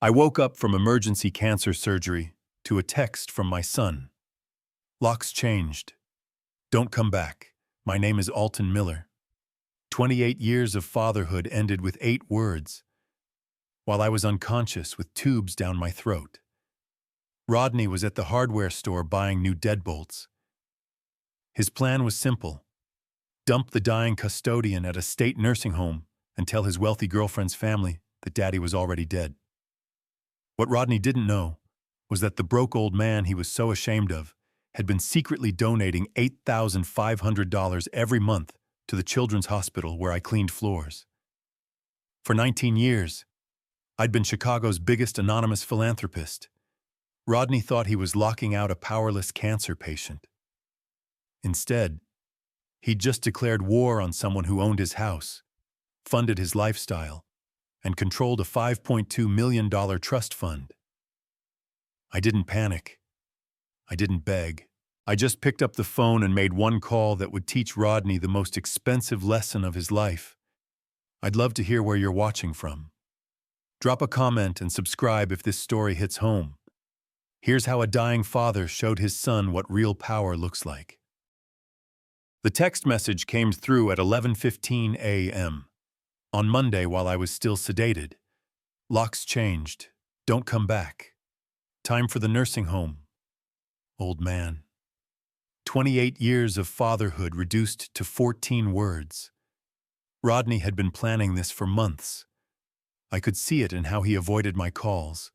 I woke up from emergency cancer surgery to a text from my son. Locks changed. Don't come back. My name is Alton Miller. 28 years of fatherhood ended with 8 words, while I was unconscious with tubes down my throat. Rodney was at the hardware store buying new deadbolts. His plan was simple: dump the dying custodian at a state nursing home and tell his wealthy girlfriend's family that Daddy was already dead. What Rodney didn't know was that the broke old man he was so ashamed of had been secretly donating $8,500 every month to the children's hospital where I cleaned floors. For 19 years, I'd been Chicago's biggest anonymous philanthropist. Rodney thought he was locking out a powerless cancer patient. Instead, he'd just declared war on someone who owned his house, funded his lifestyle, and controlled a $5.2 million trust fund. I didn't panic. I didn't beg. I just picked up the phone and made one call that would teach Rodney the most expensive lesson of his life. I'd love to hear where you're watching from. Drop a comment and subscribe if this story hits home. Here's how a dying father showed his son what real power looks like. The text message came through at 11:15 a.m. on Monday while I was still sedated. Locks changed. Don't come back. Time for the nursing home. Old man. 28 years of fatherhood reduced to 14 words. Rodney had been planning this for months. I could see it in how he avoided my calls,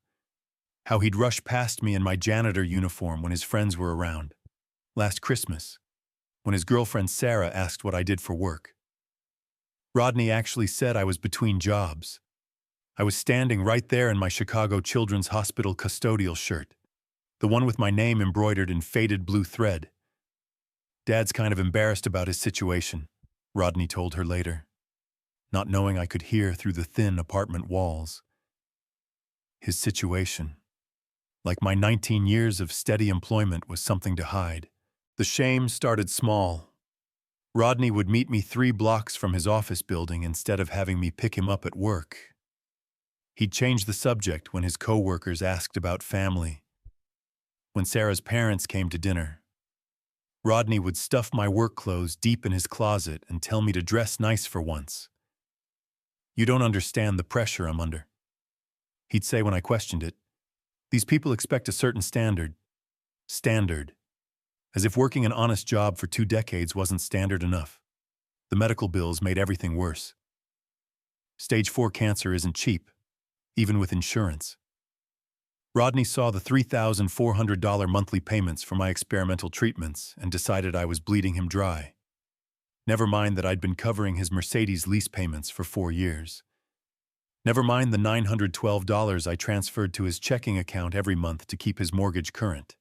how he'd rush past me in my janitor uniform when his friends were around. Last Christmas, when his girlfriend Sarah asked what I did for work, Rodney actually said I was between jobs. I was standing right there in my Chicago Children's Hospital custodial shirt, the one with my name embroidered in faded blue thread. Dad's kind of embarrassed about his situation, Rodney told her later, not knowing I could hear through the thin apartment walls. His situation, like my 19 years of steady employment, was something to hide. The shame started small. Rodney would meet me 3 blocks from his office building instead of having me pick him up at work. He'd change the subject when his co-workers asked about family. When Sarah's parents came to dinner, Rodney would stuff my work clothes deep in his closet and tell me to dress nice for once. "You don't understand the pressure I'm under," he'd say when I questioned it. "These people expect a certain standard. As if working an honest job for 2 decades wasn't standard enough. The medical bills made everything worse. Stage 4 cancer isn't cheap, even with insurance." Rodney saw the $3,400 monthly payments for my experimental treatments and decided I was bleeding him dry. Never mind that I'd been covering his Mercedes lease payments for 4 years. Never mind the $912 I transferred to his checking account every month to keep his mortgage current.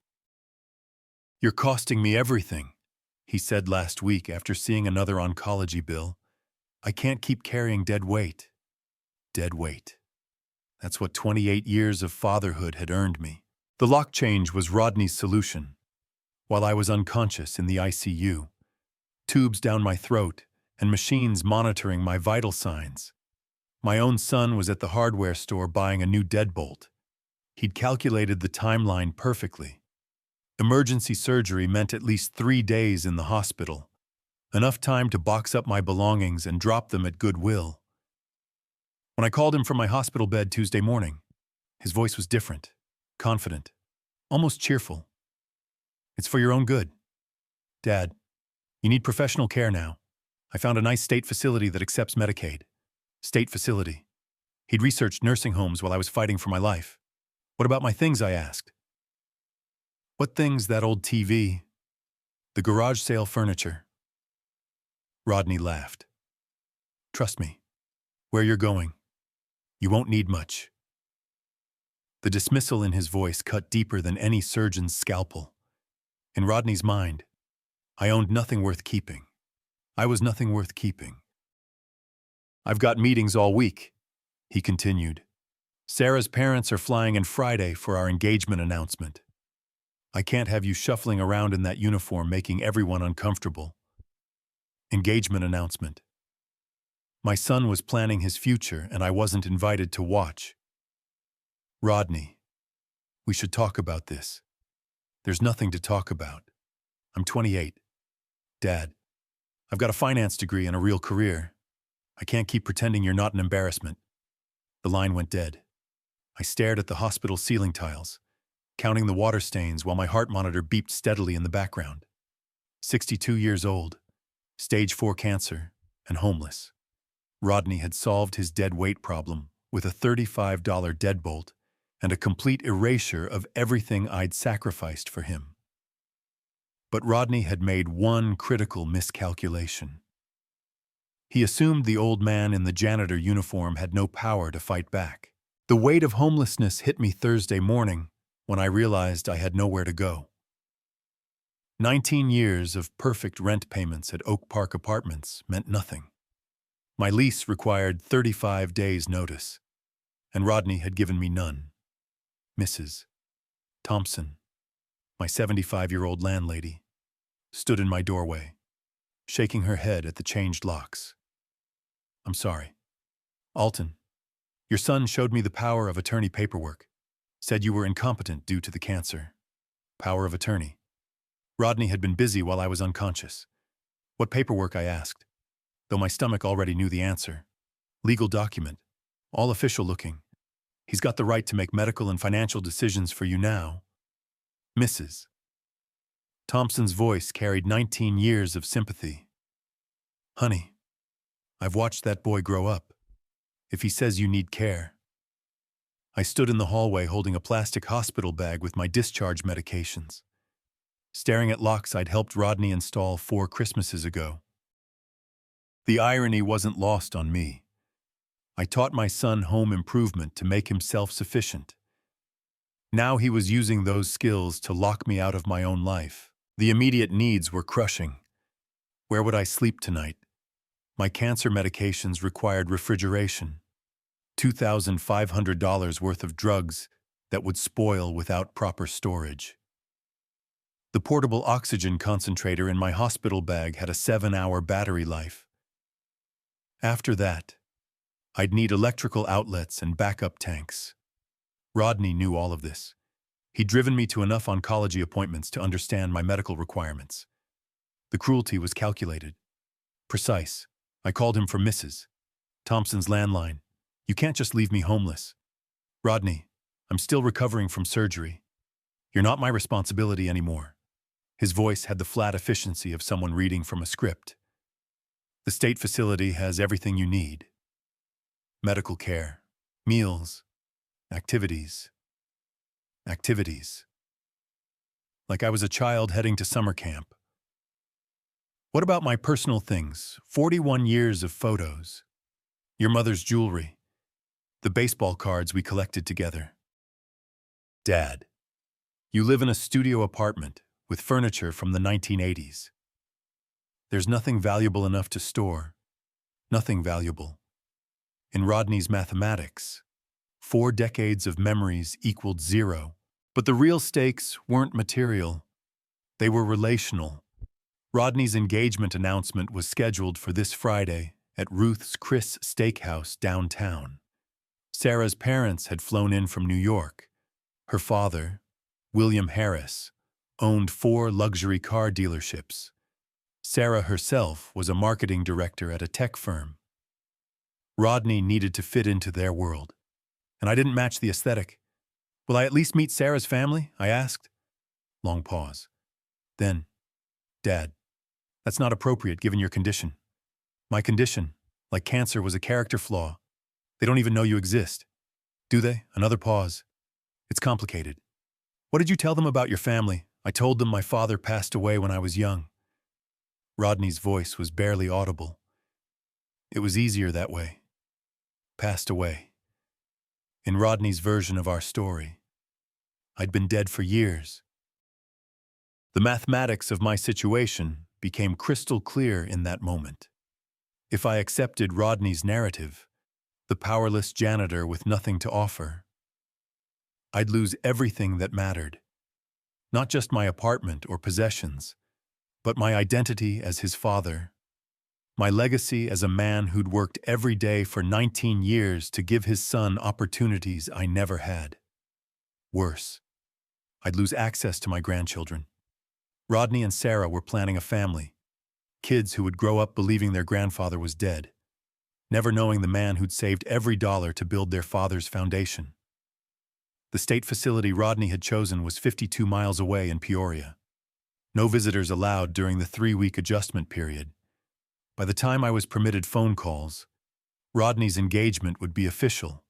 "You're costing me everything," he said last week after seeing another oncology bill. "I can't keep carrying dead weight." Dead weight. That's what 28 years of fatherhood had earned me. The lock change was Rodney's solution. While I was unconscious in the ICU, tubes down my throat, and machines monitoring my vital signs, my own son was at the hardware store buying a new deadbolt. He'd calculated the timeline perfectly. Emergency surgery meant at least 3 days in the hospital, enough time to box up my belongings and drop them at Goodwill. When I called him from my hospital bed Tuesday morning, his voice was different, confident, almost cheerful. "It's for your own good. Dad, you need professional care now. I found a nice state facility that accepts Medicaid." State facility. He'd researched nursing homes while I was fighting for my life. "What about my things?" I asked. "What things? That old TV. The garage sale furniture." Rodney laughed. "Trust me. Where you're going, you won't need much." The dismissal in his voice cut deeper than any surgeon's scalpel. In Rodney's mind, I owned nothing worth keeping. I was nothing worth keeping. "I've got meetings all week," he continued. "Sarah's parents are flying in Friday for our engagement announcement. I can't have you shuffling around in that uniform making everyone uncomfortable." Engagement announcement. My son was planning his future and I wasn't invited to watch. Rodney, we should talk about this. There's nothing to talk about. I'm 28. Dad, I've got a finance degree and a real career. I can't keep pretending you're not an embarrassment. The line went dead. I stared at the hospital ceiling tiles, counting the water stains while my heart monitor beeped steadily in the background. 62 years old, stage 4 cancer, and homeless. Rodney had solved his dead weight problem with a $35 deadbolt and a complete erasure of everything I'd sacrificed for him. But Rodney had made one critical miscalculation. He assumed the old man in the janitor uniform had no power to fight back. The weight of homelessness hit me Thursday morning when I realized I had nowhere to go. 19 years of perfect rent payments at Oak Park Apartments meant nothing. My lease required 35 days' notice, and Rodney had given me none. Mrs. Thompson, my 75-year-old landlady, stood in my doorway, shaking her head at the changed locks. I'm sorry. Alton, your son showed me the power of attorney paperwork, said you were incompetent due to the cancer. Power of attorney. Rodney had been busy while I was unconscious. What paperwork, I asked, though my stomach already knew the answer. Legal document, all official looking. He's got the right to make medical and financial decisions for you now. Mrs. Thompson's voice carried 19 years of sympathy. Honey, I've watched that boy grow up. If he says you need care. I stood in the hallway holding a plastic hospital bag with my discharge medications, staring at locks I'd helped Rodney install 4 Christmases ago. The irony wasn't lost on me. I taught my son home improvement to make him self-sufficient. Now he was using those skills to lock me out of my own life. The immediate needs were crushing. Where would I sleep tonight? My cancer medications required refrigeration. $2,500 worth of drugs that would spoil without proper storage. The portable oxygen concentrator in my hospital bag had a 7-hour battery life. After that, I'd need electrical outlets and backup tanks. Rodney knew all of this. He'd driven me to enough oncology appointments to understand my medical requirements. The cruelty was calculated, precise. I called him from Mrs. Thompson's landline. You can't just leave me homeless. Rodney, I'm still recovering from surgery. You're not my responsibility anymore. His voice had the flat efficiency of someone reading from a script. The state facility has everything you need. Medical care, meals, activities. Like I was a child heading to summer camp. What about my personal things? 41 years of photos. Your mother's jewelry. The baseball cards we collected together. Dad, you live in a studio apartment with furniture from the 1980s. There's nothing valuable enough to store. Nothing valuable. In Rodney's mathematics, 4 decades of memories equaled 0. But the real stakes weren't material. They were relational. Rodney's engagement announcement was scheduled for this Friday at Ruth's Chris Steakhouse downtown. Sarah's parents had flown in from New York. Her father, William Harris, owned 4 luxury car dealerships. Sarah herself was a marketing director at a tech firm. Rodney needed to fit into their world, and I didn't match the aesthetic. Will I at least meet Sarah's family? I asked. Long pause. Then, Dad, that's not appropriate given your condition. My condition, like cancer, was a character flaw. They don't even know you exist. Do they? Another pause. It's complicated. What did you tell them about your family? I told them my father passed away when I was young. Rodney's voice was barely audible. It was easier that way. Passed away. In Rodney's version of our story, I'd been dead for years. The mathematics of my situation became crystal clear in that moment. If I accepted Rodney's narrative, the powerless janitor with nothing to offer, I'd lose everything that mattered. Not just my apartment or possessions, but my identity as his father. My legacy as a man who'd worked every day for 19 years to give his son opportunities I never had. Worse, I'd lose access to my grandchildren. Rodney and Sarah were planning a family, kids who would grow up believing their grandfather was dead, never knowing the man who'd saved every dollar to build their father's foundation. The state facility Rodney had chosen was 52 miles away in Peoria. No visitors allowed during the 3-week adjustment period. By the time I was permitted phone calls, Rodney's engagement would be official.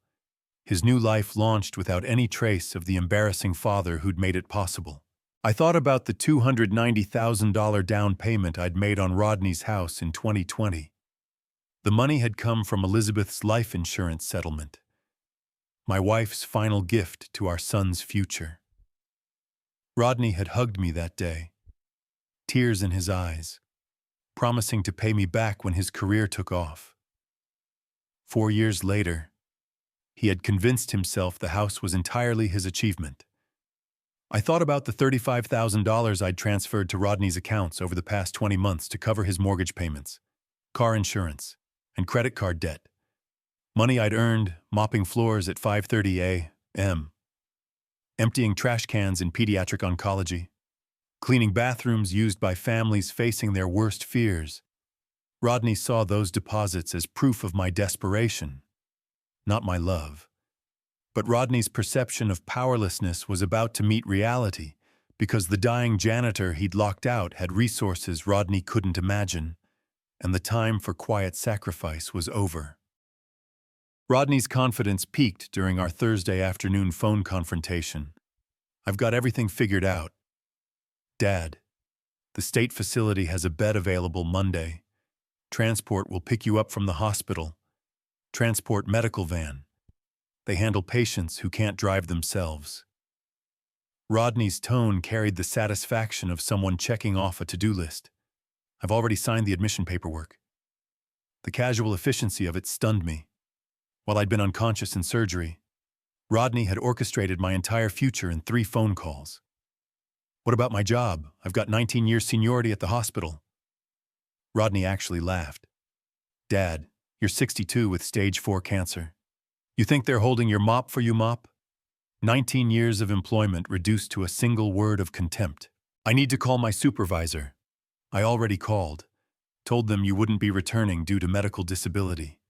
His new life launched without any trace of the embarrassing father who'd made it possible. I thought about the $290,000 down payment I'd made on Rodney's house in 2020. The money had come from Elizabeth's life insurance settlement, my wife's final gift to our son's future. Rodney had hugged me that day, tears in his eyes, promising to pay me back when his career took off. 4 years later, he had convinced himself the house was entirely his achievement. I thought about the $35,000 I'd transferred to Rodney's accounts over the past 20 months to cover his mortgage payments, car insurance, and credit card debt. Money I'd earned mopping floors at 5:30 a.m., emptying trash cans in pediatric oncology, cleaning bathrooms used by families facing their worst fears. Rodney saw those deposits as proof of my desperation, not my love. But Rodney's perception of powerlessness was about to meet reality because the dying janitor he'd locked out had resources Rodney couldn't imagine, and the time for quiet sacrifice was over. Rodney's confidence peaked during our Thursday afternoon phone confrontation. "I've got everything figured out. Dad, the state facility has a bed available Monday. Transport will pick you up from the hospital. Transport medical van. They handle patients who can't drive themselves." Rodney's tone carried the satisfaction of someone checking off a to-do list. "I've already signed the admission paperwork." The casual efficiency of it stunned me. While I'd been unconscious in surgery, Rodney had orchestrated my entire future in 3 phone calls. "What about my job? I've got 19 years seniority at the hospital." Rodney actually laughed. "Dad, you're 62 with stage 4 cancer. You think they're holding your mop for you, mop? 19 years of employment reduced to a single word of contempt. I need to call my supervisor." "I already called. Told them you wouldn't be returning due to medical disability."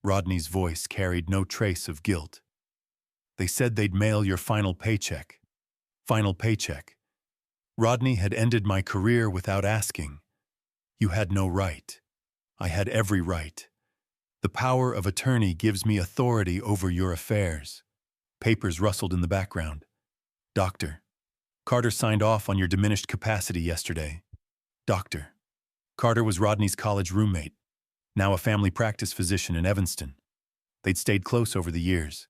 Rodney's voice carried no trace of guilt. "They said they'd mail your final paycheck." Final paycheck. Rodney had ended my career without asking. "You had no right." "I had every right. The power of attorney gives me authority over your affairs." Papers rustled in the background. "Doctor, Carter signed off on your diminished capacity yesterday." Doctor. Carter was Rodney's college roommate, now a family practice physician in Evanston. They'd stayed close over the years,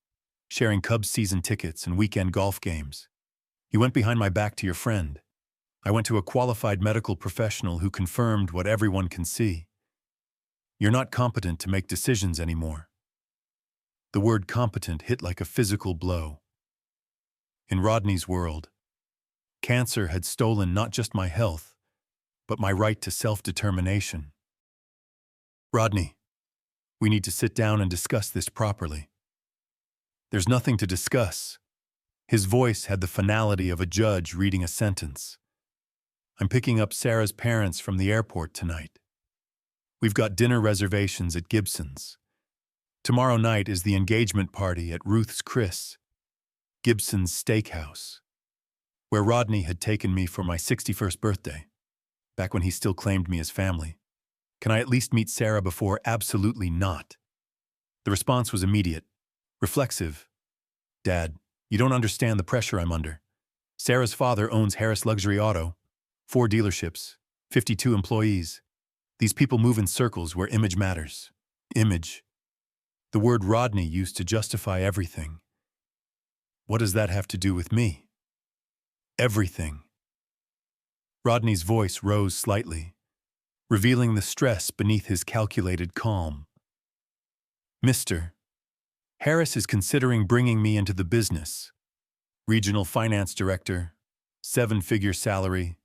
sharing Cubs season tickets and weekend golf games. "You went behind my back to your friend. I went to a qualified medical professional who confirmed what everyone can see. You're not competent to make decisions anymore." The word competent hit like a physical blow. In Rodney's world, cancer had stolen not just my health, but my right to self-determination. "Rodney, we need to sit down and discuss this properly." "There's nothing to discuss." His voice had the finality of a judge reading a sentence. "I'm picking up Sarah's parents from the airport tonight. We've got dinner reservations at Gibson's. Tomorrow night is the engagement party at Ruth's Chris, Gibson's Steakhouse, where Rodney had taken me for my 61st birthday, back when he still claimed me as family. Can I at least meet Sarah before? Absolutely not." The response was immediate, reflexive. "Dad, you don't understand the pressure I'm under. Sarah's father owns Harris Luxury Auto, 4 dealerships, 52 employees. These people move in circles where image matters." Image. The word Rodney used to justify everything. What does that have to do with me? Everything. Rodney's voice rose slightly, revealing the stress beneath his calculated calm. "Mr. Harris is considering bringing me into the business. Regional finance director, 7-figure salary,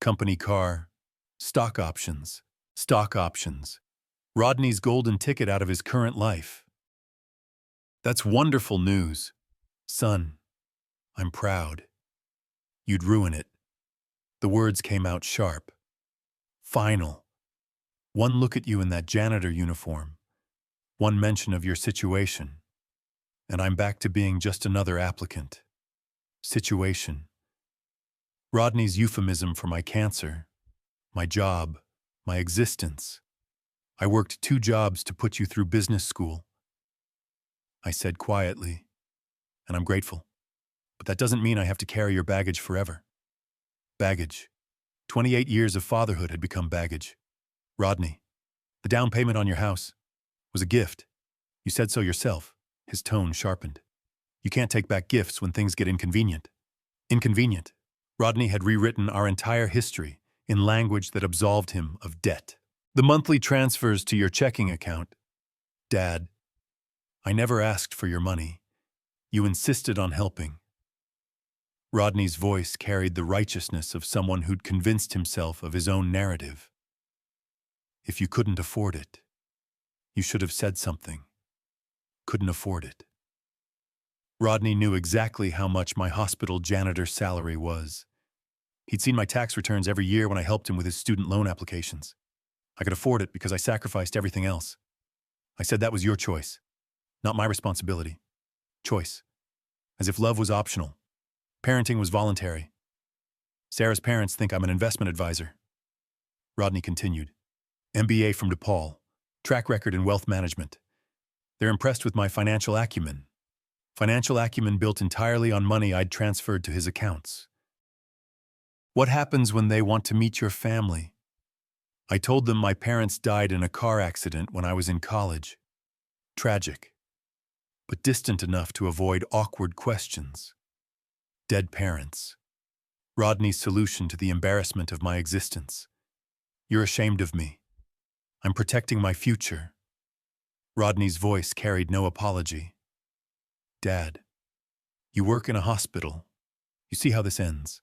company car, stock options. Stock options. Rodney's golden ticket out of his current life. That's wonderful news, son. I'm proud. You'd ruin it. The words came out sharp. Final. One look at you in that janitor uniform. One mention of your situation. And I'm back to being just another applicant. Situation. Rodney's euphemism for my cancer, my job, my existence. I worked 2 jobs to put you through business school. I said quietly, and I'm grateful. But that doesn't mean I have to carry your baggage forever. Baggage. 28 years of fatherhood had become baggage. Rodney, the down payment on your house was a gift. You said so yourself. His tone sharpened. You can't take back gifts when things get inconvenient. Inconvenient. Rodney had rewritten our entire history in language that absolved him of debt. The monthly transfers to your checking account. Dad, I never asked for your money. You insisted on helping. Rodney's voice carried the righteousness of someone who'd convinced himself of his own narrative. If you couldn't afford it, you should have said something. Couldn't afford it. Rodney knew exactly how much my hospital janitor salary was. He'd seen my tax returns every year when I helped him with his student loan applications. I could afford it because I sacrificed everything else. I said that was your choice, not my responsibility. Choice. As if love was optional. Parenting was voluntary. Sarah's parents think I'm an investment advisor. Rodney continued. MBA from DePaul. Track record in wealth management. They're impressed with my financial acumen. Financial acumen built entirely on money I'd transferred to his accounts. What happens when they want to meet your family? I told them my parents died in a car accident when I was in college. Tragic, but distant enough to avoid awkward questions. Dead parents. Rodney's solution to the embarrassment of my existence. You're ashamed of me. I'm protecting my future. Rodney's voice carried no apology. Dad, you work in a hospital. You see how this ends.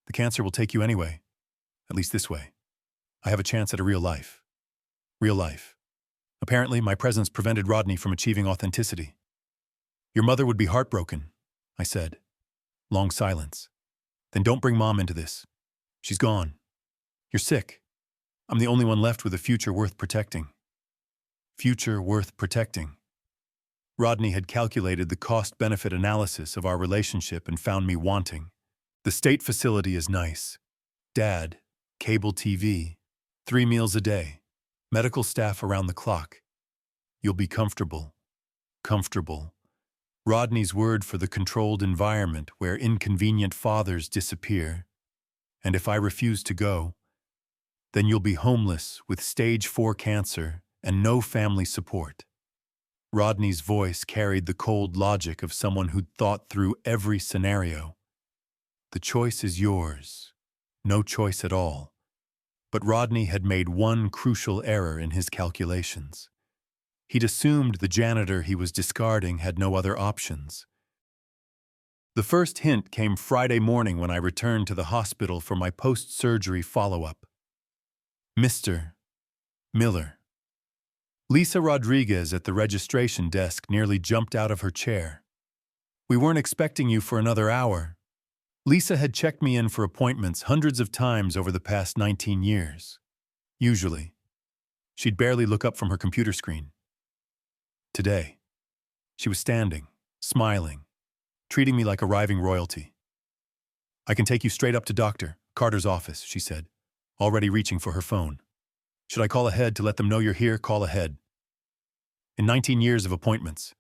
The cancer will take you anyway. At least this way. I have a chance at a real life. Real life. Apparently, my presence prevented Rodney from achieving authenticity. Your mother would be heartbroken, I said. Long silence. Then don't bring Mom into this. She's gone. You're sick. I'm the only one left with a future worth protecting. Future worth protecting. Rodney had calculated the cost-benefit analysis of our relationship and found me wanting. The state facility is nice. Dad, cable TV, 3 meals a day, medical staff around the clock. You'll be comfortable. Comfortable. Rodney's word for the controlled environment where inconvenient fathers disappear. And if I refuse to go, then you'll be homeless with stage 4 cancer and no family support. Rodney's voice carried the cold logic of someone who'd thought through every scenario. The choice is yours. No choice at all. But Rodney had made one crucial error in his calculations. He'd assumed the janitor he was discarding had no other options. The first hint came Friday morning when I returned to the hospital for my post-surgery follow-up. Mr. Miller. Lisa Rodriguez at the registration desk nearly jumped out of her chair. We weren't expecting you for another hour. Lisa had checked me in for appointments hundreds of times over the past 19 years. Usually. She'd barely look up from her computer screen. Today, she was standing, smiling, treating me like arriving royalty. I can take you straight up to Dr. Carter's office, she said, already reaching for her phone. Should I call ahead to let them know you're here? Call ahead. In 19 years of appointments,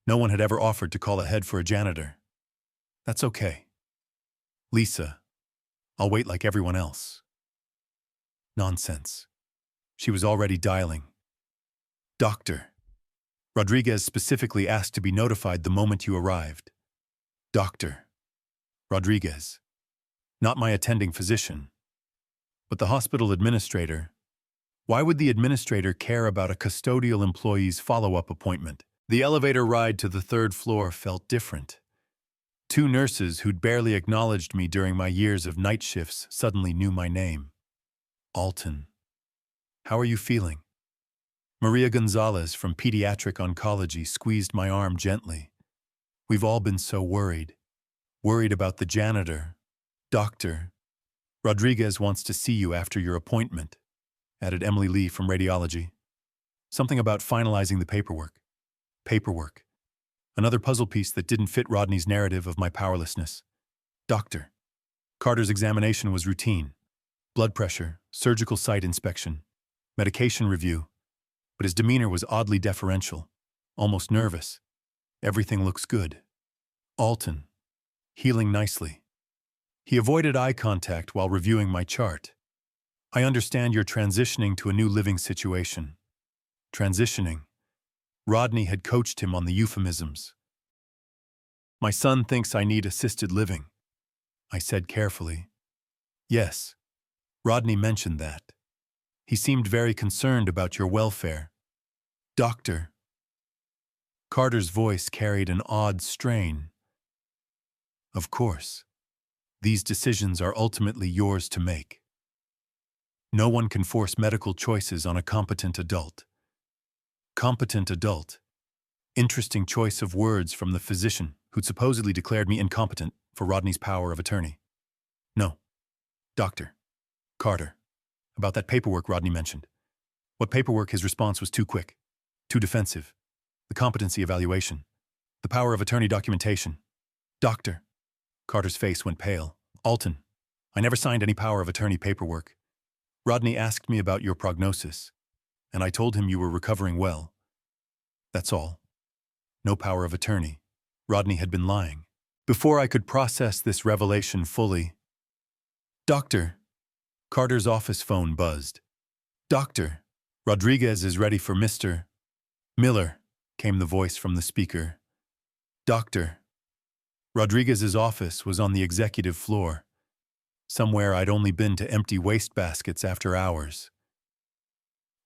no one had ever offered to call ahead for a janitor. That's okay. Lisa, I'll wait like everyone else. Nonsense. She was already dialing. Doctor. Rodriguez specifically asked to be notified the moment you arrived. Doctor. Rodriguez. Not my attending physician. But the hospital administrator. Why would the administrator care about a custodial employee's follow-up appointment? The elevator ride to the 3rd floor felt different. 2 nurses who'd barely acknowledged me during my years of night shifts suddenly knew my name. Alton. How are you feeling? Maria Gonzalez from Pediatric Oncology squeezed my arm gently. We've all been so worried. Worried about the janitor. Doctor, Rodriguez wants to see you after your appointment, added Emily Lee from radiology. Something about finalizing the paperwork. Paperwork. Another puzzle piece that didn't fit Rodney's narrative of my powerlessness. Doctor. Carter's examination was routine. Blood pressure, surgical site inspection, medication review. But his demeanor was oddly deferential, almost nervous. Everything looks good. Alton. Healing nicely. He avoided eye contact while reviewing my chart. I understand you're transitioning to a new living situation. Transitioning. Rodney had coached him on the euphemisms. My son thinks I need assisted living, I said carefully. Yes, Rodney mentioned that. He seemed very concerned about your welfare. Doctor. Carter's voice carried an odd strain. Of course. These decisions are ultimately yours to make. No one can force medical choices on a competent adult. Competent adult. Interesting choice of words from the physician who'd supposedly declared me incompetent for Rodney's power of attorney. No. Doctor. Carter. About that paperwork Rodney mentioned. What paperwork? His response was too quick. Too defensive. The competency evaluation. The power of attorney documentation. Doctor. Carter's face went pale. Alton. I never signed any power of attorney paperwork. Rodney asked me about your prognosis, and I told him you were recovering well. That's all. No power of attorney. Rodney had been lying. Before I could process this revelation fully, Doctor. Carter's office phone buzzed. Doctor. Rodriguez is ready for Mr. Miller, came the voice from the speaker. Doctor. Rodriguez's office was on the executive floor, somewhere I'd only been to empty wastebaskets after hours.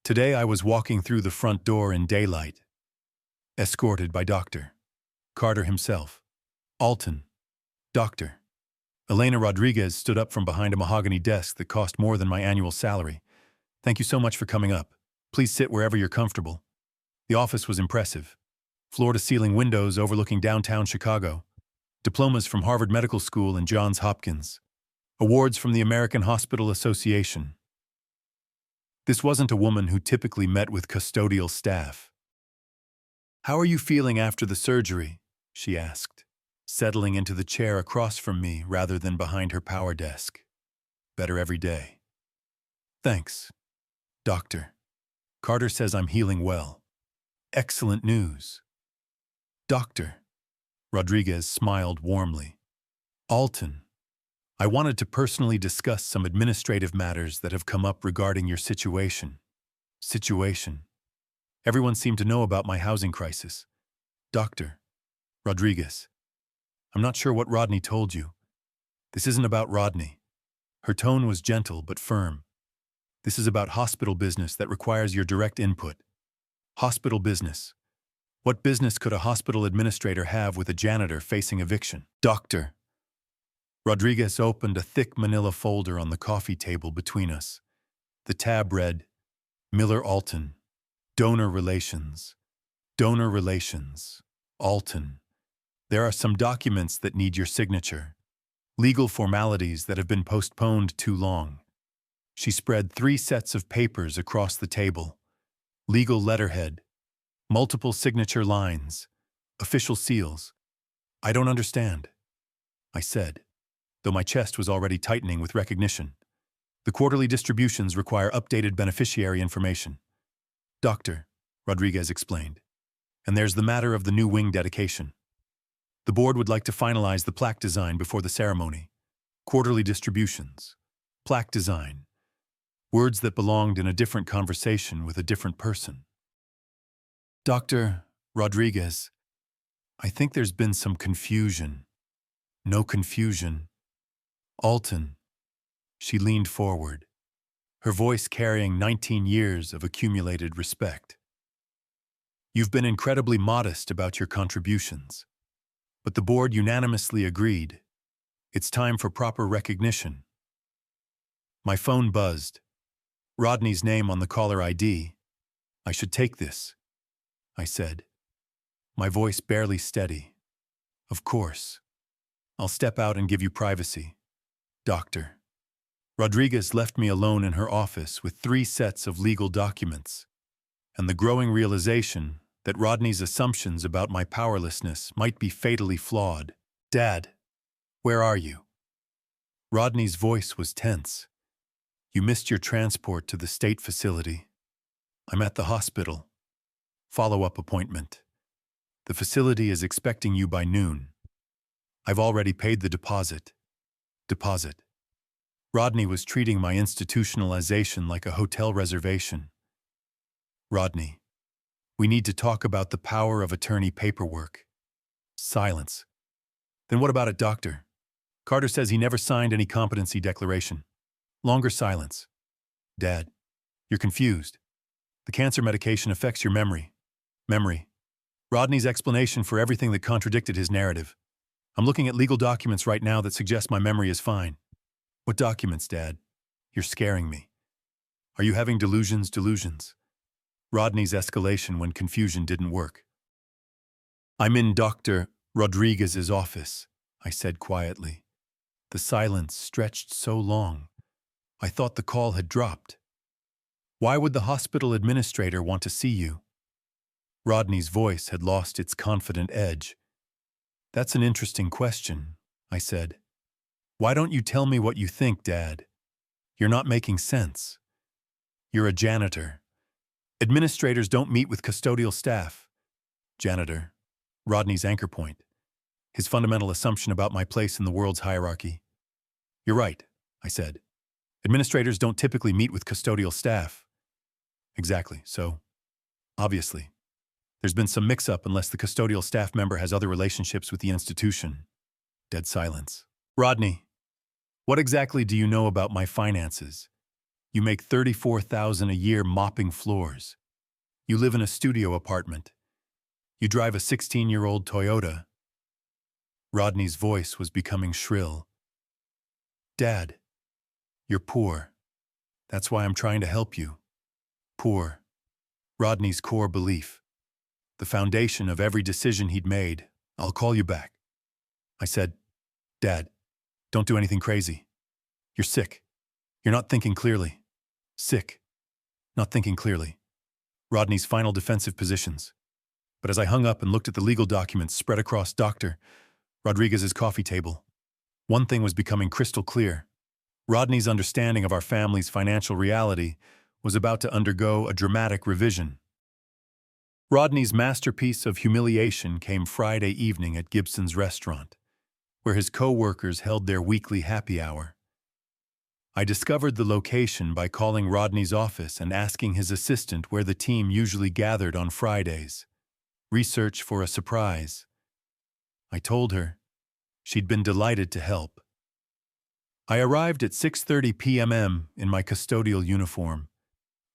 Today I was walking through the front door in daylight, escorted by Dr. Carter himself. Alton. Doctor. Elena Rodriguez stood up from behind a mahogany desk that cost more than my annual salary. Thank you so much for coming up. Please sit wherever you're comfortable. The office was impressive. Floor-to-ceiling windows overlooking downtown Chicago. Diplomas from Harvard Medical School and Johns Hopkins. Awards from the American Hospital Association. This wasn't a woman who typically met with custodial staff. How are you feeling after the surgery? She asked, settling into the chair across from me rather than behind her power desk. Better every day. Thanks, Doctor. Carter says I'm healing well. Excellent news. Doctor. Rodriguez smiled warmly. Alton. I wanted to personally discuss some administrative matters that have come up regarding your situation. Situation. Everyone seemed to know about my housing crisis. Doctor. Rodriguez. I'm not sure what Rodney told you. This isn't about Rodney. Her tone was gentle but firm. This is about hospital business that requires your direct input. Hospital business. What business could a hospital administrator have with a janitor facing eviction? Doctor. Rodriguez opened a thick manila folder on the coffee table between us. The tab read, Miller Alton. Donor relations. Donor relations. Alton. There are some documents that need your signature. Legal formalities that have been postponed too long. She spread 3 sets of papers across the table. Legal letterhead. Multiple signature lines. Official seals. I don't understand, I said, though my chest was already tightening with recognition. The quarterly distributions require updated beneficiary information. Doctor, Rodriguez explained. And there's the matter of the new wing dedication. The board would like to finalize the plaque design before the ceremony. Quarterly distributions. Plaque design. Words that belonged in a different conversation with a different person. Dr. Rodriguez, I think there's been some confusion. No confusion. Alton. She leaned forward, her voice carrying 19 years of accumulated respect. You've been incredibly modest about your contributions, but the board unanimously agreed. It's time for proper recognition. My phone buzzed. Rodney's name on the caller ID. I should take this, I said, my voice barely steady. Of course. I'll step out and give you privacy. Doctor. Rodriguez left me alone in her office with 3 sets of legal documents, and the growing realization that Rodney's assumptions about my powerlessness might be fatally flawed. Dad, where are you? Rodney's voice was tense. You missed your transport to the state facility. I'm at the hospital. Follow-up appointment. The facility is expecting you by noon. I've already paid the deposit. Deposit. Rodney was treating my institutionalization like a hotel reservation. Rodney, we need to talk about the power of attorney paperwork. Silence. Then what about it, doctor? Carter says he never signed any competency declaration. Longer silence. Dad, you're confused. The cancer medication affects your memory. Memory. Rodney's explanation for everything that contradicted his narrative. I'm looking at legal documents right now that suggest my memory is fine. What documents, Dad? You're scaring me. Are you having delusions? Rodney's escalation when confusion didn't work. I'm in Dr. Rodriguez's office, I said quietly. The silence stretched so long, I thought the call had dropped. Why would the hospital administrator want to see you? Rodney's voice had lost its confident edge. That's an interesting question, I said. Why don't you tell me what you think, Dad? You're not making sense. You're a janitor. Administrators don't meet with custodial staff. Janitor. Rodney's anchor point. His fundamental assumption about my place in the world's hierarchy. You're right, I said. Administrators don't typically meet with custodial staff. Exactly, so, obviously, there's been some mix-up unless the custodial staff member has other relationships with the institution. Dead silence. Rodney, what exactly do you know about my finances? You make $34,000 a year mopping floors. You live in a studio apartment. You drive a 16-year-old Toyota. Rodney's voice was becoming shrill. Dad, you're poor. That's why I'm trying to help you. Poor. Rodney's core belief. The foundation of every decision he'd made. I'll call you back. I said, Dad, don't do anything crazy. You're sick. You're not thinking clearly. Sick. Not thinking clearly. Rodney's final defensive positions. But as I hung up and looked at the legal documents spread across Dr. Rodriguez's coffee table, one thing was becoming crystal clear. Rodney's understanding of our family's financial reality was about to undergo a dramatic revision. Rodney's masterpiece of humiliation came Friday evening at Gibson's restaurant, where his co-workers held their weekly happy hour. I discovered the location by calling Rodney's office and asking his assistant where the team usually gathered on Fridays. Research for a surprise. I told her. She'd been delighted to help. I arrived at 6:30 p.m. in my custodial uniform,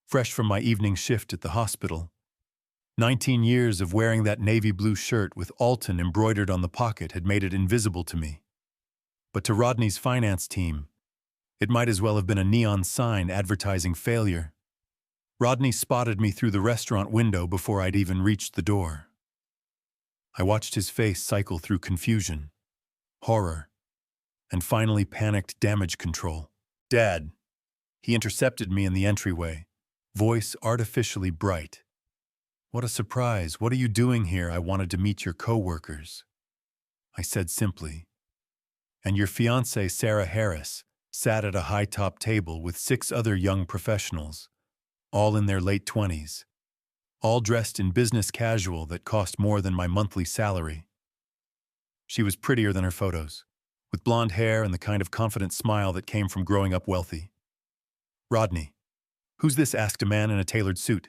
fresh from my evening shift at the hospital. 19 years of wearing that navy blue shirt with Alton embroidered on the pocket had made it invisible to me. But to Rodney's finance team, it might as well have been a neon sign advertising failure. Rodney spotted me through the restaurant window before I'd even reached the door. I watched his face cycle through confusion, horror, and finally panicked damage control. Dad. He intercepted me in the entryway, voice artificially bright. What a surprise. What are you doing here? I wanted to meet your co-workers. I said simply. And your fiancée, Sarah Harris, sat at a high-top table with 6 other young professionals, all in their late 20s, all dressed in business casual that cost more than my monthly salary. She was prettier than her photos, with blonde hair and the kind of confident smile that came from growing up wealthy. Rodney. Who's this? Asked a man in a tailored suit,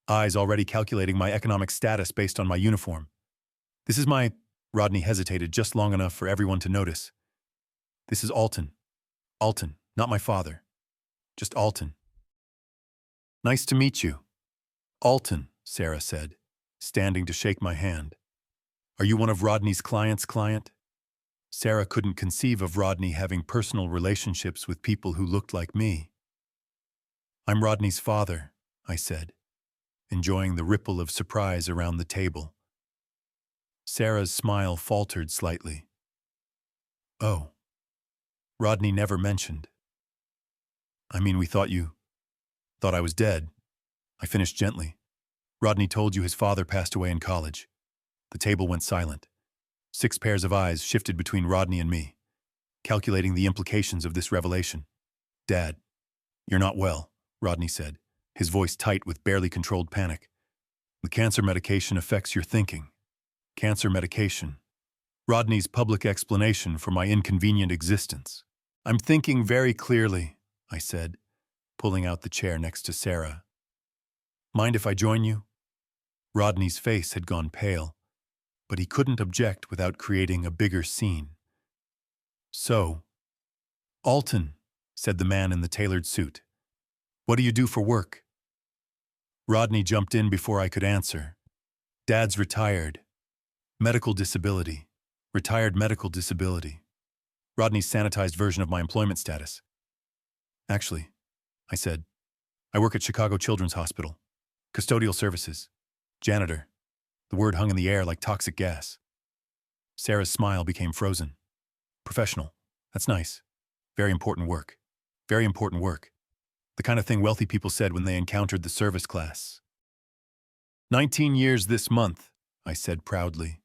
eyes already calculating my economic status based on my uniform. This is my... Rodney hesitated just long enough for everyone to notice. This is Alton. Alton, not my father. Just Alton. Nice to meet you. Alton, Sarah said, standing to shake my hand. Are you one of Rodney's clients' client? Sarah couldn't conceive of Rodney having personal relationships with people who looked like me. I'm Rodney's father, I said, enjoying the ripple of surprise around the table. Sarah's smile faltered slightly. Oh, Rodney never mentioned. I mean, we thought I was dead. I finished gently. Rodney told you his father passed away in college. The table went silent. 6 pairs of eyes shifted between Rodney and me, calculating the implications of this revelation. Dad, you're not well, Rodney said, his voice tight with barely controlled panic. The cancer medication affects your thinking. Cancer medication. Rodney's public explanation for my inconvenient existence. I'm thinking very clearly, I said, pulling out the chair next to Sarah. Mind if I join you? Rodney's face had gone pale, but he couldn't object without creating a bigger scene. So, Alton, said the man in the tailored suit. What do you do for work? Rodney jumped in before I could answer. Dad's retired. Medical disability. Retired medical disability. Rodney's sanitized version of my employment status. Actually, I said, I work at Chicago Children's Hospital. Custodial services. Janitor. The word hung in the air like toxic gas. Sarah's smile became frozen. Professional. That's nice. Very important work. Very important work. The kind of thing wealthy people said when they encountered the service class. 19 years this month, I said proudly.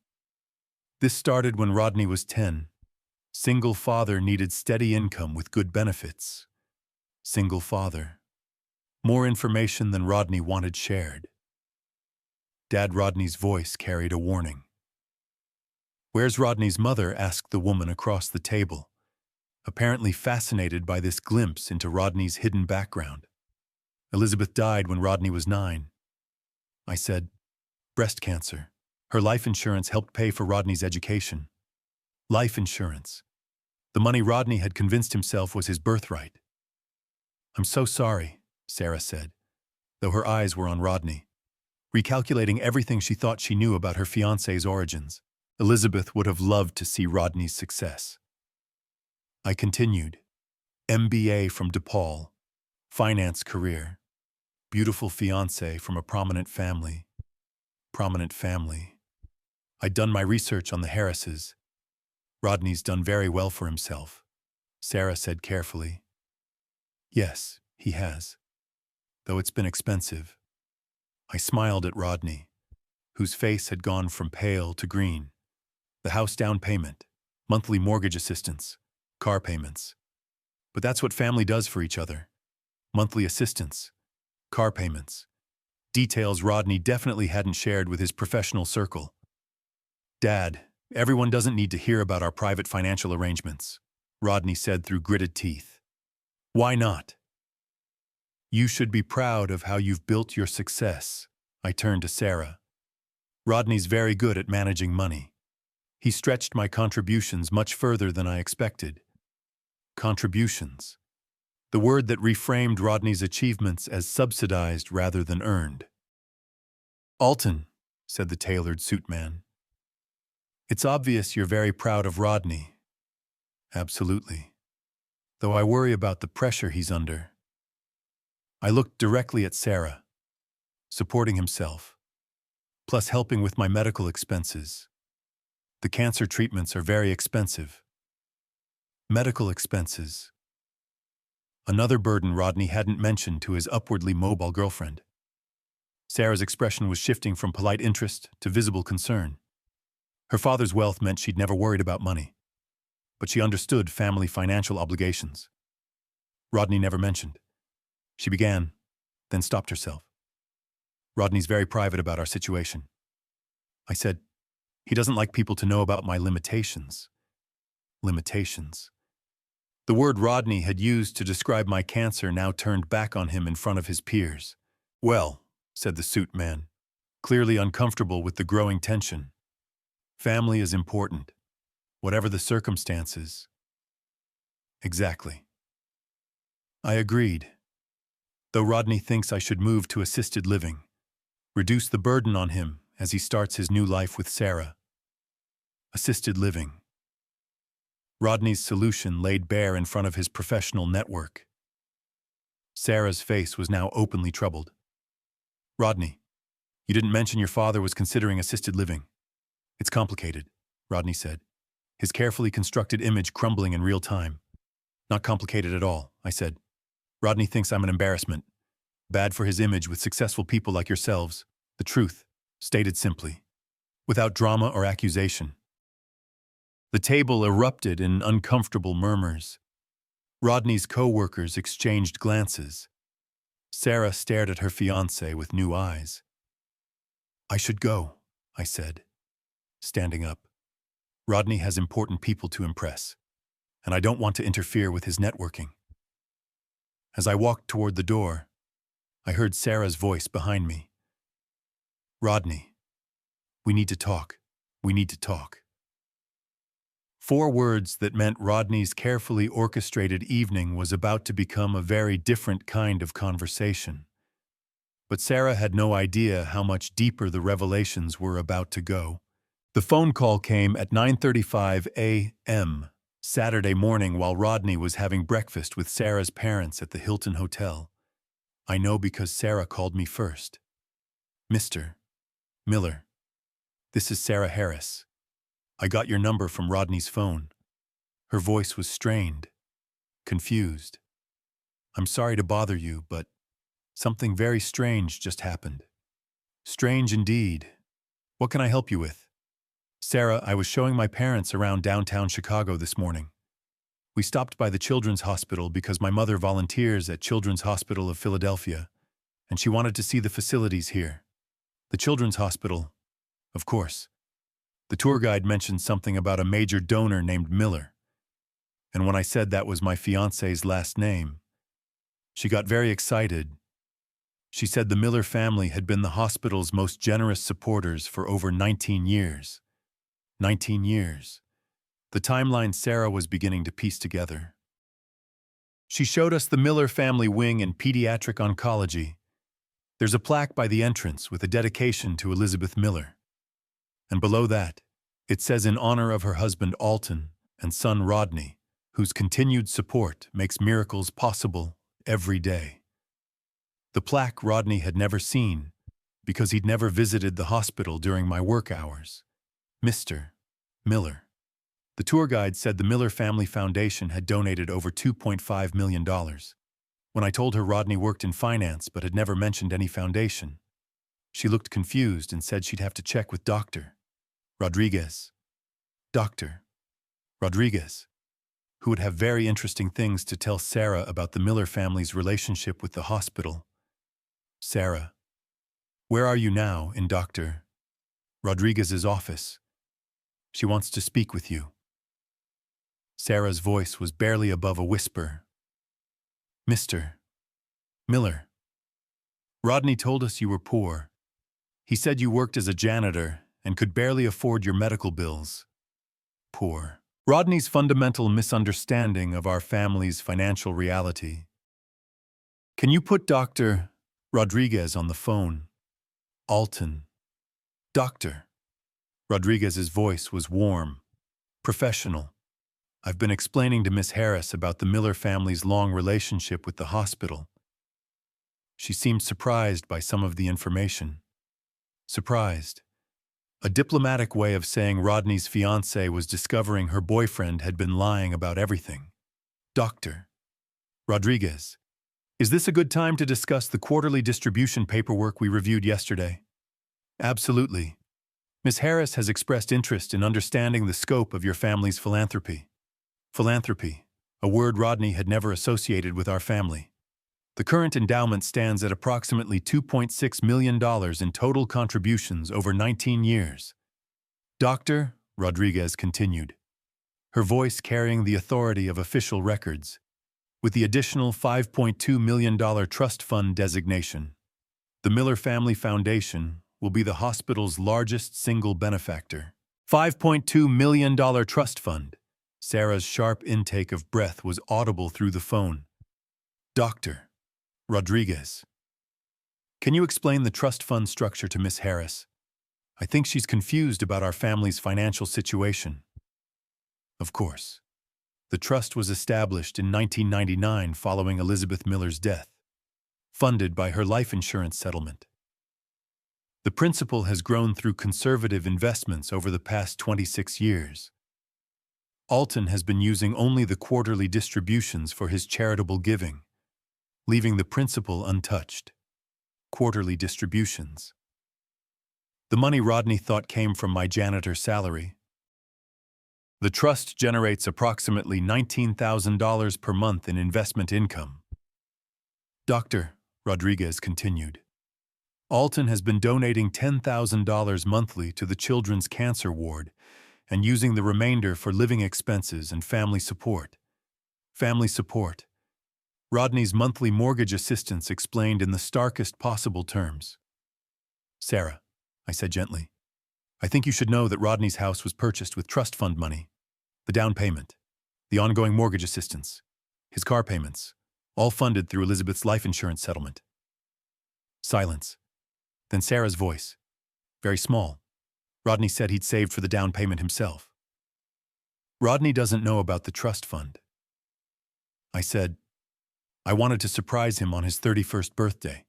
This started when Rodney was 10. Single father needed steady income with good benefits. Single father. More information than Rodney wanted shared. Dad Rodney's voice carried a warning. Where's Rodney's mother? Asked the woman across the table, apparently fascinated by this glimpse into Rodney's hidden background. Elizabeth died when Rodney was 9. I said, breast cancer. Her life insurance helped pay for Rodney's education. Life insurance. The money Rodney had convinced himself was his birthright. I'm so sorry, Sarah said, though her eyes were on Rodney. Recalculating everything she thought she knew about her fiancé's origins, Elizabeth would have loved to see Rodney's success. I continued. MBA from DePaul. Finance career. Beautiful fiancé from a prominent family. Prominent family. I'd done my research on the Harrises. Rodney's done very well for himself, Sarah said carefully. Yes, he has. Though it's been expensive. I smiled at Rodney, whose face had gone from pale to green. The house down payment, monthly mortgage assistance, car payments. But that's what family does for each other. Monthly assistance, car payments. Details Rodney definitely hadn't shared with his professional circle. Dad, everyone doesn't need to hear about our private financial arrangements, Rodney said through gritted teeth. Why not? You should be proud of how you've built your success, I turned to Sarah. Rodney's very good at managing money. He stretched my contributions much further than I expected. Contributions. The word that reframed Rodney's achievements as subsidized rather than earned. Alton, said the tailored suit man. It's obvious you're very proud of Rodney. Absolutely. Though I worry about the pressure he's under. I looked directly at Sarah, supporting himself, plus helping with my medical expenses. The cancer treatments are very expensive. Medical expenses. Another burden Rodney hadn't mentioned to his upwardly mobile girlfriend. Sarah's expression was shifting from polite interest to visible concern. Her father's wealth meant she'd never worried about money, but she understood family financial obligations. Rodney never mentioned. She began, then stopped herself. Rodney's very private about our situation. I said, he doesn't like people to know about my limitations. Limitations. The word Rodney had used to describe my cancer now turned back on him in front of his peers. Well, said the suit man, clearly uncomfortable with the growing tension. Family is important, whatever the circumstances. Exactly. I agreed. Though Rodney thinks I should move to assisted living, reduce the burden on him as he starts his new life with Sarah. Assisted living. Rodney's solution laid bare in front of his professional network. Sarah's face was now openly troubled. Rodney, you didn't mention your father was considering assisted living. It's complicated, Rodney said. his carefully constructed image crumbling in real time. Not complicated at all, I said. Rodney thinks I'm an embarrassment. Bad for his image with successful people like yourselves. The truth, stated simply, without drama or accusation. The table erupted in uncomfortable murmurs. Rodney's co-workers exchanged glances. Sarah stared at her fiancé with new eyes. I should go, I said, standing up. Rodney has important people to impress, and I don't want to interfere with his networking. As I walked toward the door, I heard Sarah's voice behind me. Rodney, we need to talk. We need to talk. 4 words that meant Rodney's carefully orchestrated evening was about to become a very different kind of conversation. But Sarah had no idea how much deeper the revelations were about to go. The phone call came at 9:35 a.m. Saturday morning while Rodney was having breakfast with Sarah's parents at the Hilton Hotel. I know because Sarah called me first. Mr. Miller, this is Sarah Harris. I got your number from Rodney's phone. Her voice was strained, confused. I'm sorry to bother you, but something very strange just happened. Strange indeed. What can I help you with? Sarah, I was showing my parents around downtown Chicago this morning. We stopped by the Children's Hospital because my mother volunteers at Children's Hospital of Philadelphia, and she wanted to see the facilities here. The Children's Hospital, of course. The tour guide mentioned something about a major donor named Miller. And when I said that was my fiancé's last name, she got very excited. She said the Miller family had been the hospital's most generous supporters for over 19 years. 19 years. The timeline Sarah was beginning to piece together. She showed us the Miller family wing in pediatric oncology. There's a plaque by the entrance with a dedication to Elizabeth Miller. And below that, it says in honor of her husband Alton and son Rodney, whose continued support makes miracles possible every day. The plaque Rodney had never seen because he'd never visited the hospital during my work hours. Mr. Miller. The tour guide said the Miller Family Foundation had donated over $2.5 million. When I told her Rodney worked in finance but had never mentioned any foundation, she looked confused and said she'd have to check with Dr. Rodriguez. Dr. Rodriguez, who would have very interesting things to tell Sarah about the Miller family's relationship with the hospital. Sarah, where are you now in Dr. Rodriguez's office? She wants to speak with you. Sarah's voice was barely above a whisper. Mr. Miller, Rodney told us you were poor. He said you worked as a janitor and could barely afford your medical bills. Poor. Rodney's fundamental misunderstanding of our family's financial reality. Can you put Dr. Rodriguez on the phone? Alton. Doctor. Rodriguez's voice was warm, professional. I've been explaining to Miss Harris about the Miller family's long relationship with the hospital. She seemed surprised by some of the information. Surprised. A diplomatic way of saying Rodney's fiancée was discovering her boyfriend had been lying about everything. Dr. Rodriguez, is this a good time to discuss the quarterly distribution paperwork we reviewed yesterday? Absolutely. Ms. Harris has expressed interest in understanding the scope of your family's philanthropy. Philanthropy, a word Rodney had never associated with our family. The current endowment stands at approximately $2.6 million in total contributions over 19 years. Dr. Rodriguez continued, her voice carrying the authority of official records, with the additional $5.2 million trust fund designation. The Miller Family Foundation will be the hospital's largest single benefactor. $5.2 million trust fund. Sarah's sharp intake of breath was audible through the phone. Dr. Rodriguez, can you explain the trust fund structure to Miss Harris? I think she's confused about our family's financial situation. Of course. The trust was established in 1999 following Elizabeth Miller's death, funded by her life insurance settlement. The principal has grown through conservative investments over the past 26 years. Alton has been using only the quarterly distributions for his charitable giving, leaving the principal untouched. Quarterly distributions. The money Rodney thought came from my janitor's salary. The trust generates approximately $19,000 per month in investment income. Dr. Rodriguez continued. Alton has been donating $10,000 monthly to the children's cancer ward and using the remainder for living expenses and family support. Family support. Rodney's monthly mortgage assistance explained in the starkest possible terms. Sarah, I said gently, I think you should know that Rodney's house was purchased with trust fund money. The down payment, the ongoing mortgage assistance, his car payments, all funded through Elizabeth's life insurance settlement. Silence. Then Sarah's voice, very small. Rodney said he'd saved for the down payment himself. Rodney doesn't know about the trust fund. I said, I wanted to surprise him on his 31st birthday.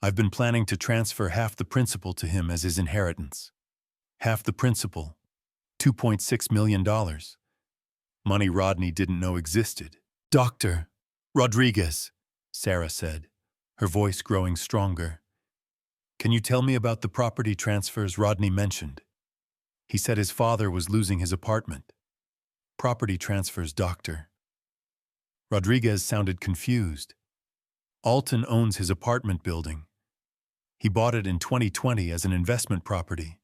I've been planning to transfer half the principal to him as his inheritance. Half the principal, $2.6 million. Money Rodney didn't know existed. Dr. Rodriguez, Sarah said, her voice growing stronger. Can you tell me about the property transfers Rodney mentioned? He said his father was losing his apartment. Property transfers, doctor. Rodriguez sounded confused. Alton owns his apartment building. He bought it in 2020 as an investment property.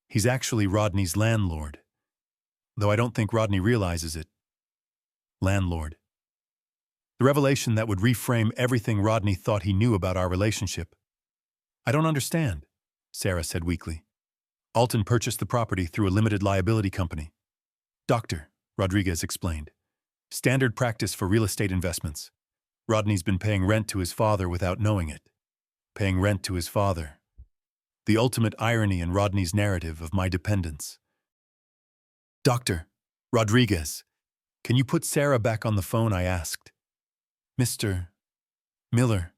He's actually Rodney's landlord, though I don't think Rodney realizes it. Landlord. The revelation that would reframe everything Rodney thought he knew about our relationship. I don't understand, Sarah said weakly. Alton purchased the property through a limited liability company. Dr. Rodriguez explained. Standard practice for real estate investments. Rodney's been paying rent to his father without knowing it. Paying rent to his father. The ultimate irony in Rodney's narrative of my dependence. Dr. Rodriguez, can you put Sarah back on the phone, I asked. Mr. Miller.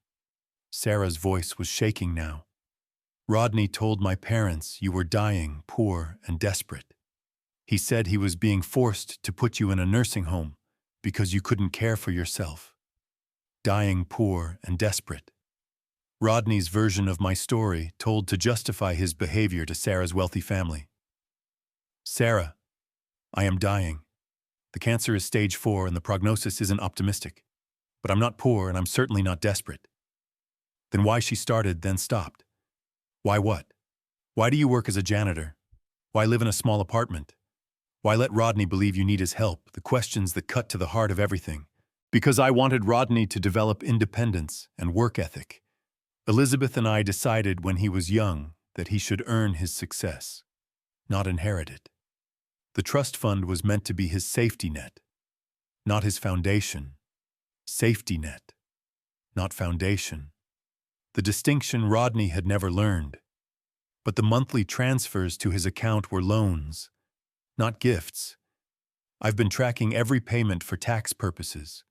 Sarah's voice was shaking now. Rodney told my parents you were dying, poor, and desperate. He said he was being forced to put you in a nursing home because you couldn't care for yourself. Dying, poor, and desperate. Rodney's version of my story told to justify his behavior to Sarah's wealthy family. Sarah, I am dying. The cancer is stage 4 and the prognosis isn't optimistic. But I'm not poor and I'm certainly not desperate. Then why she started, then stopped? Why what? Why do you work as a janitor? Why live in a small apartment? Why let Rodney believe you need his help? The questions that cut to the heart of everything. Because I wanted Rodney to develop independence and work ethic. Elizabeth and I decided when he was young that he should earn his success, not inherit it. The trust fund was meant to be his safety net, not his foundation. Safety net, not foundation. The distinction Rodney had never learned. But the monthly transfers to his account were loans, not gifts. I've been tracking every payment for tax purposes.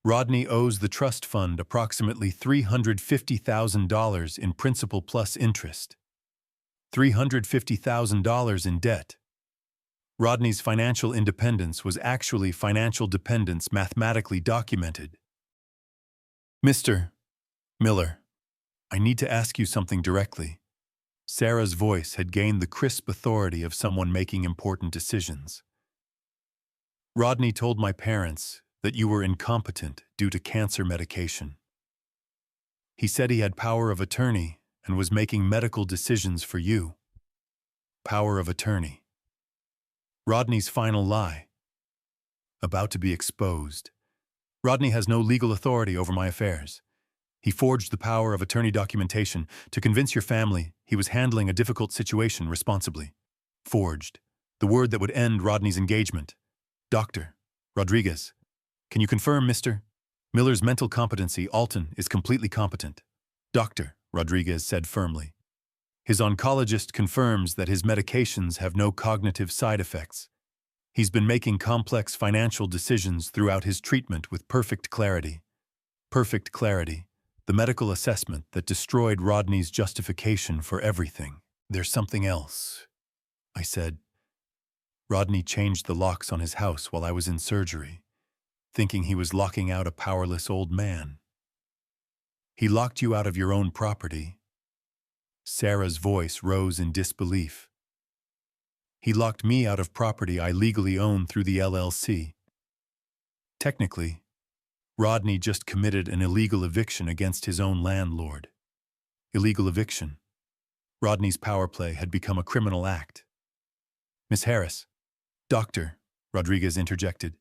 Rodney owes the trust fund approximately $350,000 in principal plus interest. $350,000 in debt. Rodney's financial independence was actually financial dependence mathematically documented. Mr. Miller, I need to ask you something directly. Sarah's voice had gained the crisp authority of someone making important decisions. Rodney told my parents that you were incompetent due to cancer medication. He said he had power of attorney and was making medical decisions for you. Power of attorney. Rodney's final lie. About to be exposed. Rodney has no legal authority over my affairs. He forged the power of attorney documentation to convince your family he was handling a difficult situation responsibly. Forged. The word that would end Rodney's engagement. Dr. Rodriguez, can you confirm Mr. Miller's mental competency? Alton is completely competent. Dr. Rodriguez said firmly. His oncologist confirms that his medications have no cognitive side effects. He's been making complex financial decisions throughout his treatment with perfect clarity. Perfect clarity. The medical assessment that destroyed Rodney's justification for everything. There's something else, I said. Rodney changed the locks on his house while I was in surgery, thinking he was locking out a powerless old man. He locked you out of your own property. Sarah's voice rose in disbelief. He locked me out of property I legally own through the LLC. Technically, Rodney just committed an illegal eviction against his own landlord. Illegal eviction. Rodney's power play had become a criminal act. Miss Harris, Doctor, Rodriguez interjected.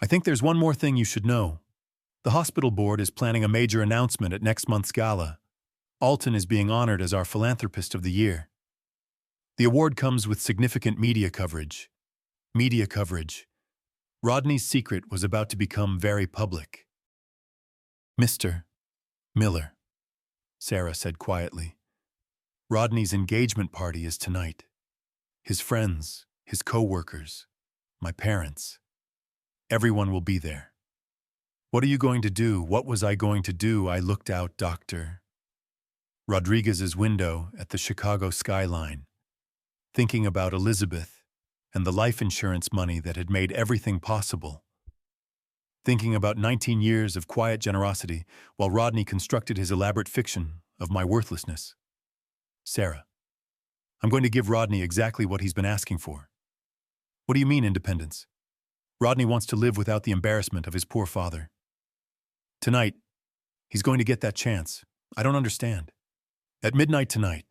I think there's one more thing you should know. The hospital board is planning a major announcement at next month's gala. Alton is being honored as our philanthropist of the year. The award comes with significant media coverage. Media coverage. Rodney's secret was about to become very public. Mr. Miller, Sarah said quietly. Rodney's engagement party is tonight. His friends, his co-workers, my parents. Everyone will be there. What are you going to do? What was I going to do? I looked out, Dr. Rodriguez's window at the Chicago skyline, thinking about Elizabeth and the life insurance money that had made everything possible. Thinking about 19 years of quiet generosity while Rodney constructed his elaborate fiction of my worthlessness. Sarah, I'm going to give Rodney exactly what he's been asking for. What do you mean, independence? Rodney wants to live without the embarrassment of his poor father. Tonight, he's going to get that chance. I don't understand. At midnight tonight,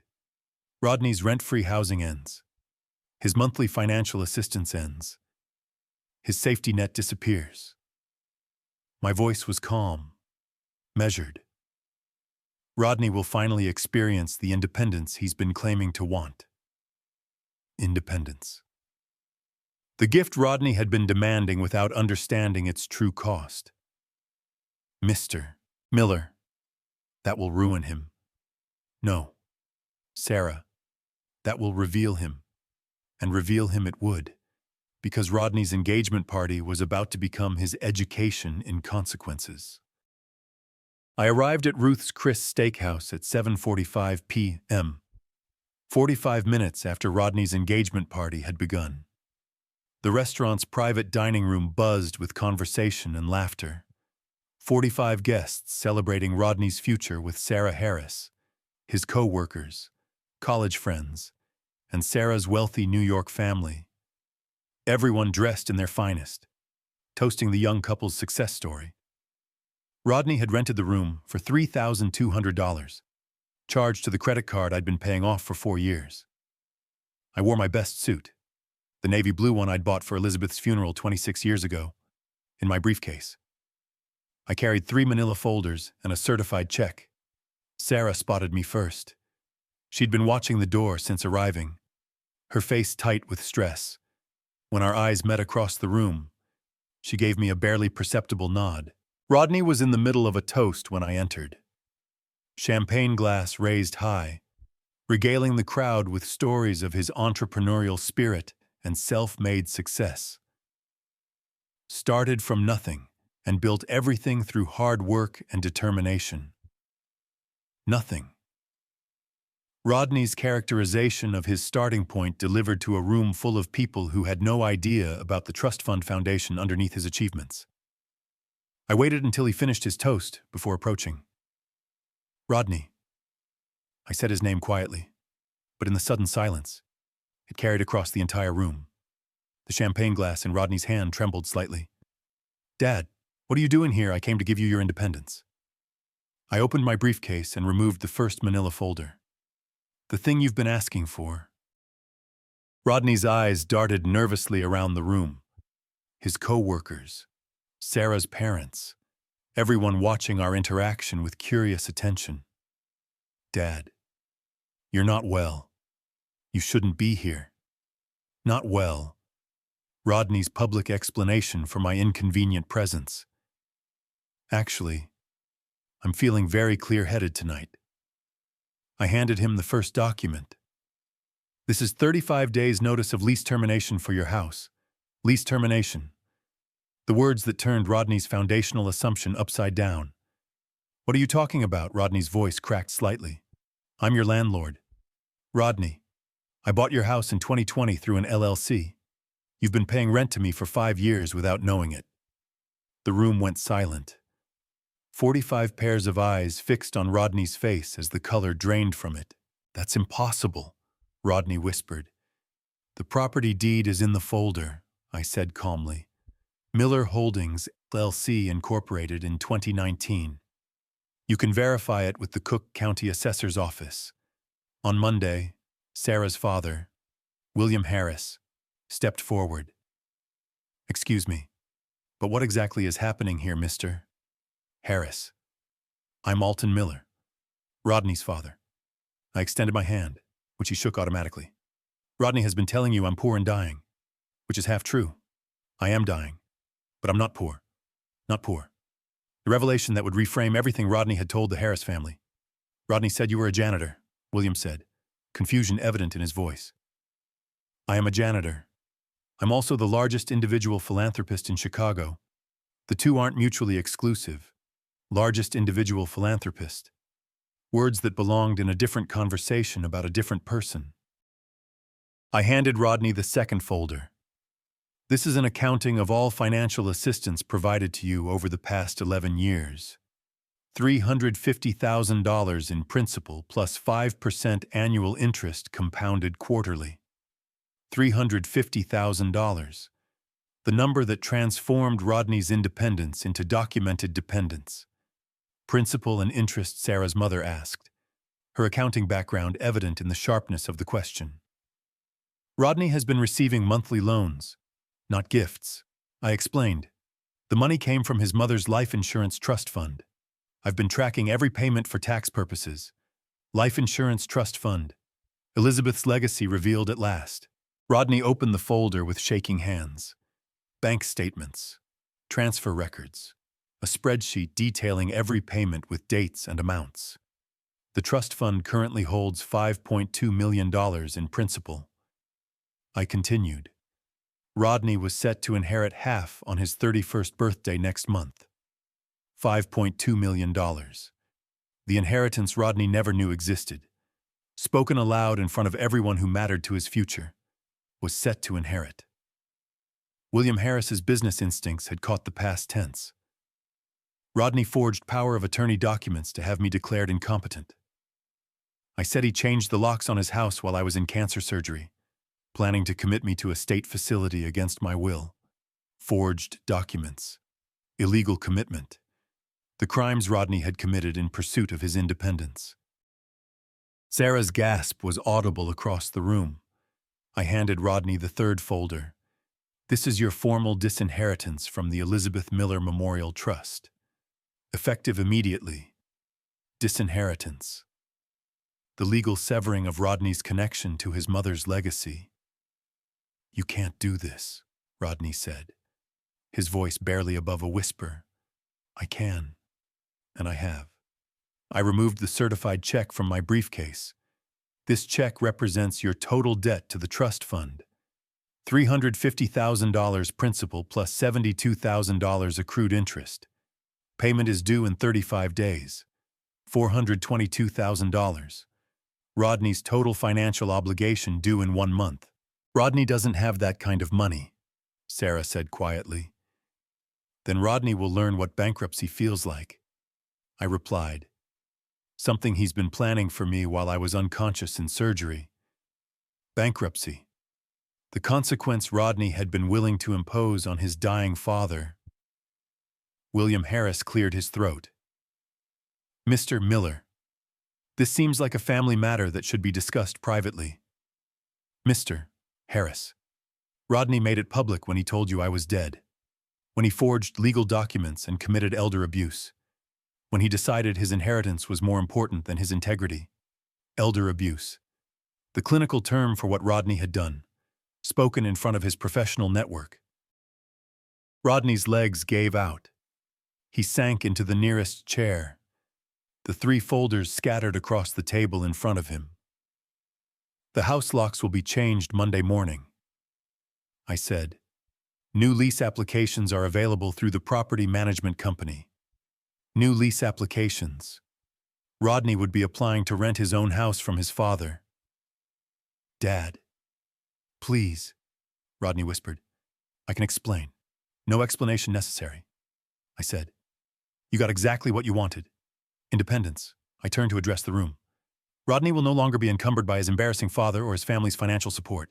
Rodney's rent-free housing ends. His monthly financial assistance ends. His safety net disappears. My voice was calm, measured. Rodney will finally experience the independence he's been claiming to want. Independence. The gift Rodney had been demanding without understanding its true cost. Mr. Miller. That will ruin him. No. Sarah. That will reveal him. And reveal him it would, because Rodney's engagement party was about to become his education in consequences. I arrived at Ruth's Chris Steakhouse at 7:45 p.m., 45 minutes after Rodney's engagement party had begun. The restaurant's private dining room buzzed with conversation and laughter. 45 guests celebrating Rodney's future with Sarah Harris, his co-workers, college friends, and Sarah's wealthy New York family. Everyone dressed in their finest, toasting the young couple's success story. Rodney had rented the room for $3,200, charged to the credit card I'd been paying off for 4 years. I wore my best suit, the navy blue one I'd bought for Elizabeth's funeral 26 years ago, in my briefcase. I carried 3 manila folders and a certified check. Sarah spotted me first. She'd been watching the door since arriving, her face tight with stress. When our eyes met across the room, she gave me a barely perceptible nod. Rodney was in the middle of a toast when I entered. Champagne glass raised high, regaling the crowd with stories of his entrepreneurial spirit and self-made success. Started from nothing and built everything through hard work and determination. Nothing. Rodney's characterization of his starting point delivered to a room full of people who had no idea about the trust fund foundation underneath his achievements. I waited until he finished his toast before approaching. Rodney. I said his name quietly, but in the sudden silence, it carried across the entire room. The champagne glass in Rodney's hand trembled slightly. Dad, what are you doing here? I came to give you your independence. I opened my briefcase and removed the first manila folder. The thing you've been asking for. Rodney's eyes darted nervously around the room. His co-workers, Sarah's parents, everyone watching our interaction with curious attention. Dad, you're not well. You shouldn't be here. Not well. Rodney's public explanation for my inconvenient presence. Actually, I'm feeling very clear-headed tonight. I handed him the first document. This is 35 days' notice of lease termination for your house. Lease termination. The words that turned Rodney's foundational assumption upside down. What are you talking about? Rodney's voice cracked slightly. I'm your landlord. Rodney, I bought your house in 2020 through an LLC. You've been paying rent to me for 5 years without knowing it." The room went silent. 45 pairs of eyes fixed on Rodney's face as the color drained from it. "That's impossible," Rodney whispered. "The property deed is in the folder," I said calmly. "Miller Holdings, LLC, incorporated in 2019. You can verify it with the Cook County Assessor's Office." On Monday, Sarah's father, William Harris, stepped forward. "Excuse me, but what exactly is happening here, Mr. Harris?" "I'm Alton Miller, Rodney's father." I extended my hand, which he shook automatically. "Rodney has been telling you I'm poor and dying, which is half true. I am dying, but I'm not poor. Not poor." The revelation that would reframe everything Rodney had told the Harris family. "Rodney said you were a janitor," William said, confusion evident in his voice. "I am a janitor. I'm also the largest individual philanthropist in Chicago. The two aren't mutually exclusive. Largest individual philanthropist. Words that belonged in a different conversation about a different person." I handed Rodney the second folder. "This is an accounting of all financial assistance provided to you over the past 11 years. $350,000 in principal plus 5% annual interest compounded quarterly. $350,000. The number that transformed Rodney's independence into documented dependence." "Principal and interest?" Sarah's mother asked, her accounting background evident in the sharpness of the question. "Rodney has been receiving monthly loans, not gifts," I explained. "The money came from his mother's life insurance trust fund. I've been tracking every payment for tax purposes. Life insurance trust fund. Elizabeth's legacy revealed at last." Rodney opened the folder with shaking hands. Bank statements, transfer records, a spreadsheet detailing every payment with dates and amounts. "The trust fund currently holds $5.2 million in principal." I continued. "Rodney was set to inherit half on his 31st birthday next month. $5.2 million. The inheritance Rodney never knew existed, spoken aloud in front of everyone who mattered to his future, was set to inherit." William Harris's business instincts had caught the past tense. "Rodney forged power of attorney documents to have me declared incompetent. I said he changed the locks on his house while I was in cancer surgery, planning to commit me to a state facility against my will. Forged documents. Illegal commitment. The crimes Rodney had committed in pursuit of his independence." Sarah's gasp was audible across the room. I handed Rodney the third folder. "This is your formal disinheritance from the Elizabeth Miller Memorial Trust. Effective immediately. Disinheritance. The legal severing of Rodney's connection to his mother's legacy." "You can't do this," Rodney said, his voice barely above a whisper. "I can, and I have." I removed the certified check from my briefcase. "This check represents your total debt to the trust fund. $350,000 principal plus $72,000 accrued interest. Payment is due in 35 days. $422,000. Rodney's total financial obligation due in 1 month." "Rodney doesn't have that kind of money," Sarah said quietly. "Then Rodney will learn what bankruptcy feels like," I replied. "Something he's been planning for me while I was unconscious in surgery. Bankruptcy. The consequence Rodney had been willing to impose on his dying father." William Harris cleared his throat. "Mr. Miller, this seems like a family matter that should be discussed privately. Mr. Harris, Rodney made it public when he told you I was dead, when he forged legal documents and committed elder abuse, when he decided his inheritance was more important than his integrity. Elder abuse. The clinical term for what Rodney had done, spoken in front of his professional network." Rodney's legs gave out. He sank into the nearest chair, the 3 folders scattered across the table in front of him. "The house locks will be changed Monday morning," I said. "New lease applications are available through the property management company." New lease applications. Rodney would be applying to rent his own house from his father. "Dad, please," Rodney whispered. I can explain. No explanation necessary, I said. You got exactly what you wanted. Independence. I turned to address the room. Rodney will no longer be encumbered by his embarrassing father or his family's financial support.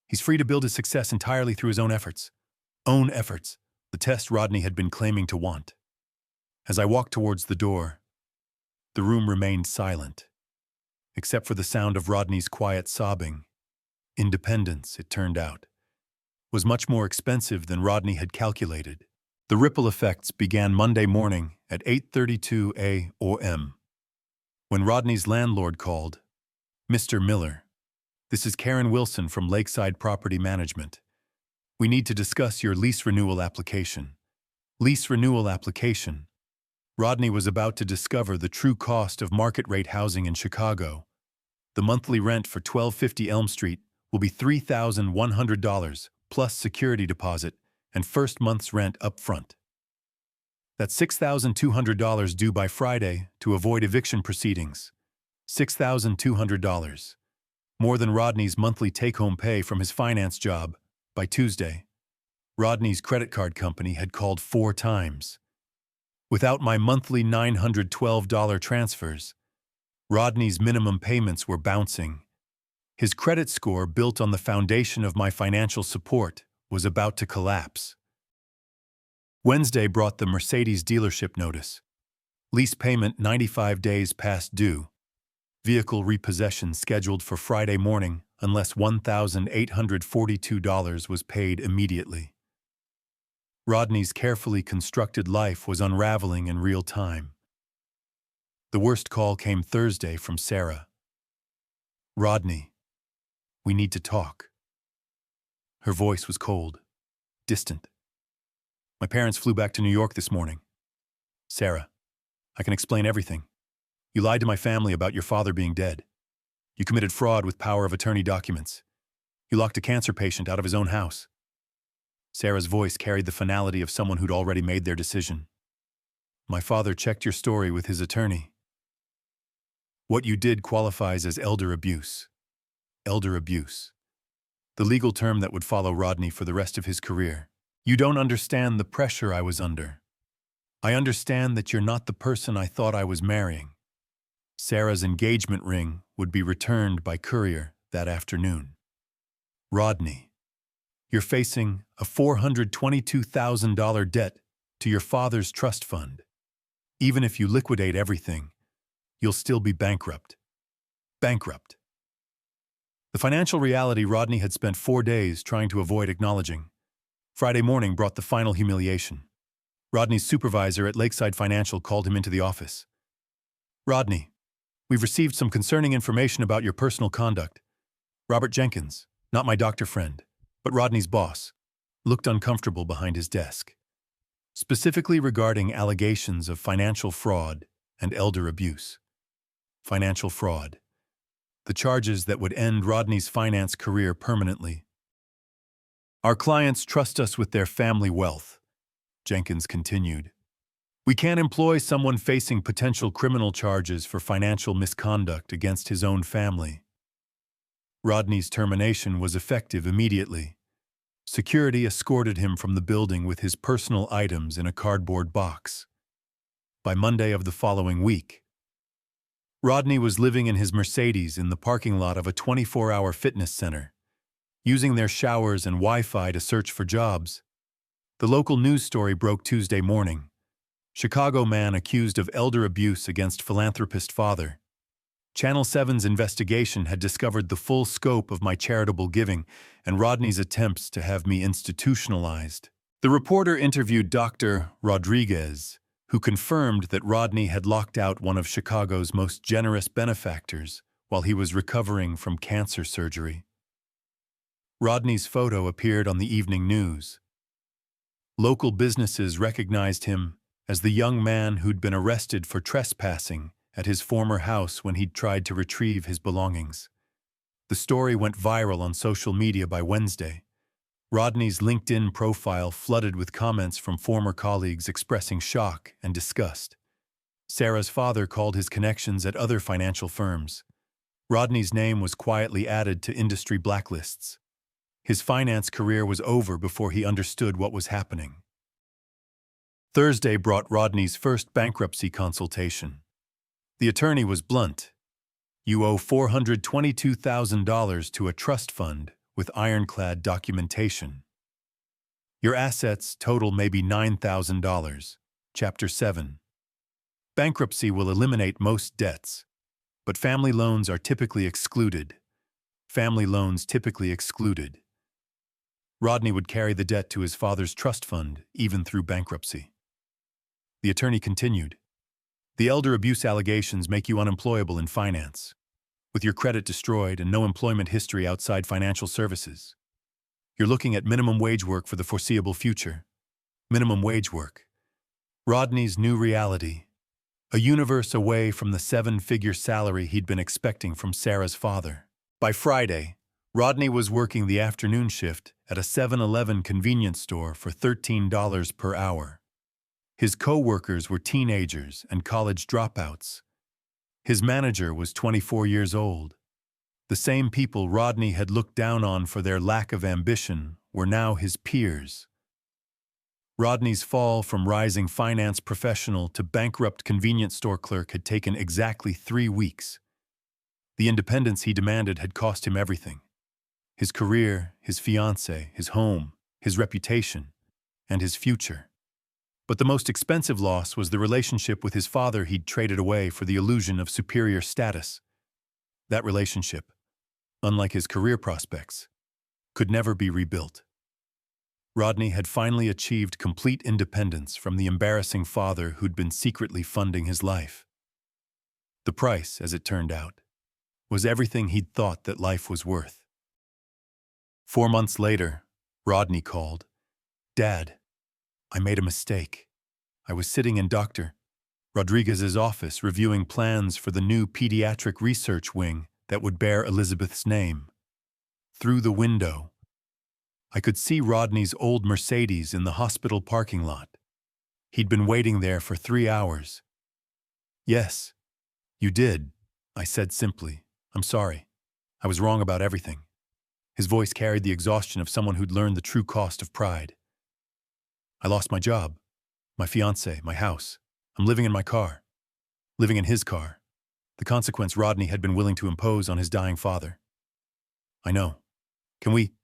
He's free to build his success entirely through his own efforts. Own efforts, the test Rodney had been claiming to want. As I walked towards the door, the room remained silent, except for the sound of Rodney's quiet sobbing. Independence, it turned out, was much more expensive than Rodney had calculated. The ripple effects began Monday morning at 8:32 a.m. when Rodney's landlord called. Mr. Miller, this is Karen Wilson from Lakeside Property Management. We need to discuss your lease renewal application. Lease renewal application. Rodney was about to discover the true cost of market-rate housing in Chicago. The monthly rent for 1250 Elm Street will be $3,100 plus security deposit and first month's rent up front. That's $6,200 due by Friday to avoid eviction proceedings. $6,200. More than Rodney's monthly take-home pay from his finance job. By Tuesday, Rodney's credit card company had called 4 times. Without my monthly $912 transfers, Rodney's minimum payments were bouncing. His credit score, built on the foundation of my financial support, was about to collapse. Wednesday brought the Mercedes dealership notice. Lease payment 95 days past due. Vehicle repossession scheduled for Friday morning unless $1,842 was paid immediately. Rodney's carefully constructed life was unraveling in real time. The worst call came Thursday from Sarah. Rodney, we need to talk. Her voice was cold, distant. My parents flew back to New York this morning. Sarah, I can explain everything. You lied to my family about your father being dead. You committed fraud with power of attorney documents. You locked a cancer patient out of his own house. Sarah's voice carried the finality of someone who'd already made their decision. My father checked your story with his attorney. What you did qualifies as elder abuse. Elder abuse. The legal term that would follow Rodney for the rest of his career. You don't understand the pressure I was under. I understand that you're not the person I thought I was marrying. Sarah's engagement ring would be returned by courier that afternoon. Rodney, you're facing a $422,000 debt to your father's trust fund. Even if you liquidate everything, you'll still be bankrupt. Bankrupt. The financial reality Rodney had spent 4 days trying to avoid acknowledging. Friday morning brought the final humiliation. Rodney's supervisor at Lakeside Financial called him into the office. Rodney, we've received some concerning information about your personal conduct. Robert Jenkins, not my doctor friend, but Rodney's boss, looked uncomfortable behind his desk. Specifically regarding allegations of financial fraud and elder abuse. Financial fraud. The charges that would end Rodney's finance career permanently. Our clients trust us with their family wealth, Jenkins continued. We can't employ someone facing potential criminal charges for financial misconduct against his own family. Rodney's termination was effective immediately. Security escorted him from the building with his personal items in a cardboard box. By Monday of the following week, Rodney was living in his Mercedes in the parking lot of a 24-hour fitness center, using their showers and Wi-Fi to search for jobs. The local news story broke Tuesday morning. Chicago man accused of elder abuse against philanthropist father. Channel 7's investigation had discovered the full scope of my charitable giving and Rodney's attempts to have me institutionalized. The reporter interviewed Dr. Rodriguez, who confirmed that Rodney had locked out one of Chicago's most generous benefactors while he was recovering from cancer surgery. Rodney's photo appeared on the evening news. Local businesses recognized him as the young man who'd been arrested for trespassing at his former house when he'd tried to retrieve his belongings. The story went viral on social media by Wednesday. Rodney's LinkedIn profile flooded with comments from former colleagues expressing shock and disgust. Sarah's father called his connections at other financial firms. Rodney's name was quietly added to industry blacklists. His finance career was over before he understood what was happening. Thursday brought Rodney's first bankruptcy consultation. The attorney was blunt. You owe $422,000 to a trust fund with ironclad documentation. Your assets total maybe $9,000. Chapter 7. Bankruptcy will eliminate most debts, but family loans are typically excluded. Family loans typically excluded. Rodney would carry the debt to his father's trust fund, even through bankruptcy. The attorney continued. The elder abuse allegations make you unemployable in finance, with your credit destroyed and no employment history outside financial services. You're looking at minimum wage work for the foreseeable future. Minimum wage work. Rodney's new reality. A universe away from the seven-figure salary he'd been expecting from Sarah's father. By Friday, Rodney was working the afternoon shift at a 7-Eleven convenience store for $13 per hour. His co-workers were teenagers and college dropouts. His manager was 24 years old. The same people Rodney had looked down on for their lack of ambition were now his peers. Rodney's fall from rising finance professional to bankrupt convenience store clerk had taken exactly 3 weeks. The independence he demanded had cost him everything. His career, his fiancée, his home, his reputation, and his future. But the most expensive loss was the relationship with his father he'd traded away for the illusion of superior status. That relationship, unlike his career prospects, could never be rebuilt. Rodney had finally achieved complete independence from the embarrassing father who'd been secretly funding his life. The price, as it turned out, was everything he'd thought that life was worth. 4 months later, Rodney called. Dad, I made a mistake. I was sitting in Dr. Rodriguez's office reviewing plans for the new pediatric research wing that would bear Elizabeth's name. Through the window, I could see Rodney's old Mercedes in the hospital parking lot. He'd been waiting there for 3 hours. Yes, you did, I said simply. I'm sorry. I was wrong about everything. His voice carried the exhaustion of someone who'd learned the true cost of pride. I lost my job, my fiancée, my house. I'm living in my car. Living in his car. The consequence Rodney had been willing to impose on his dying father. I know. Can we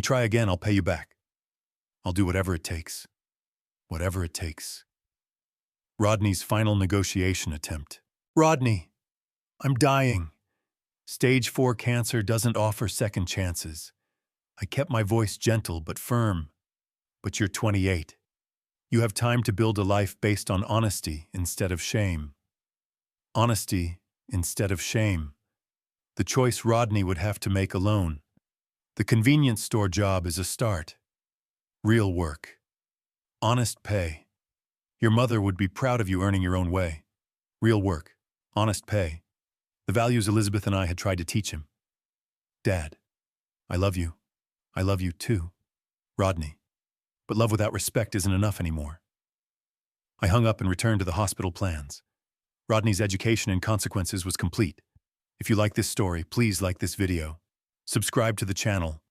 try again? I'll pay you back. I'll do whatever it takes. Whatever it takes. Rodney's final negotiation attempt. Rodney, I'm dying. Stage 4 cancer doesn't offer second chances. I kept my voice gentle but firm. But you're 28. You have time to build a life based on honesty instead of shame. Honesty instead of shame. The choice Rodney would have to make alone. The convenience store job is a start. Real work. Honest pay. Your mother would be proud of you earning your own way. Real work. Honest pay. The values Elizabeth and I had tried to teach him. Dad, I love you. I love you too. Rodney. But love without respect isn't enough anymore. I hung up and returned to the hospital plans. Rodney's education and consequences was complete. If you like this story, please like this video, subscribe to the channel,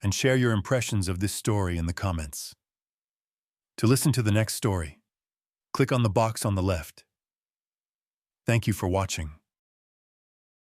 and share your impressions of this story in the comments. To listen to the next story, click on the box on the left. Thank you for watching.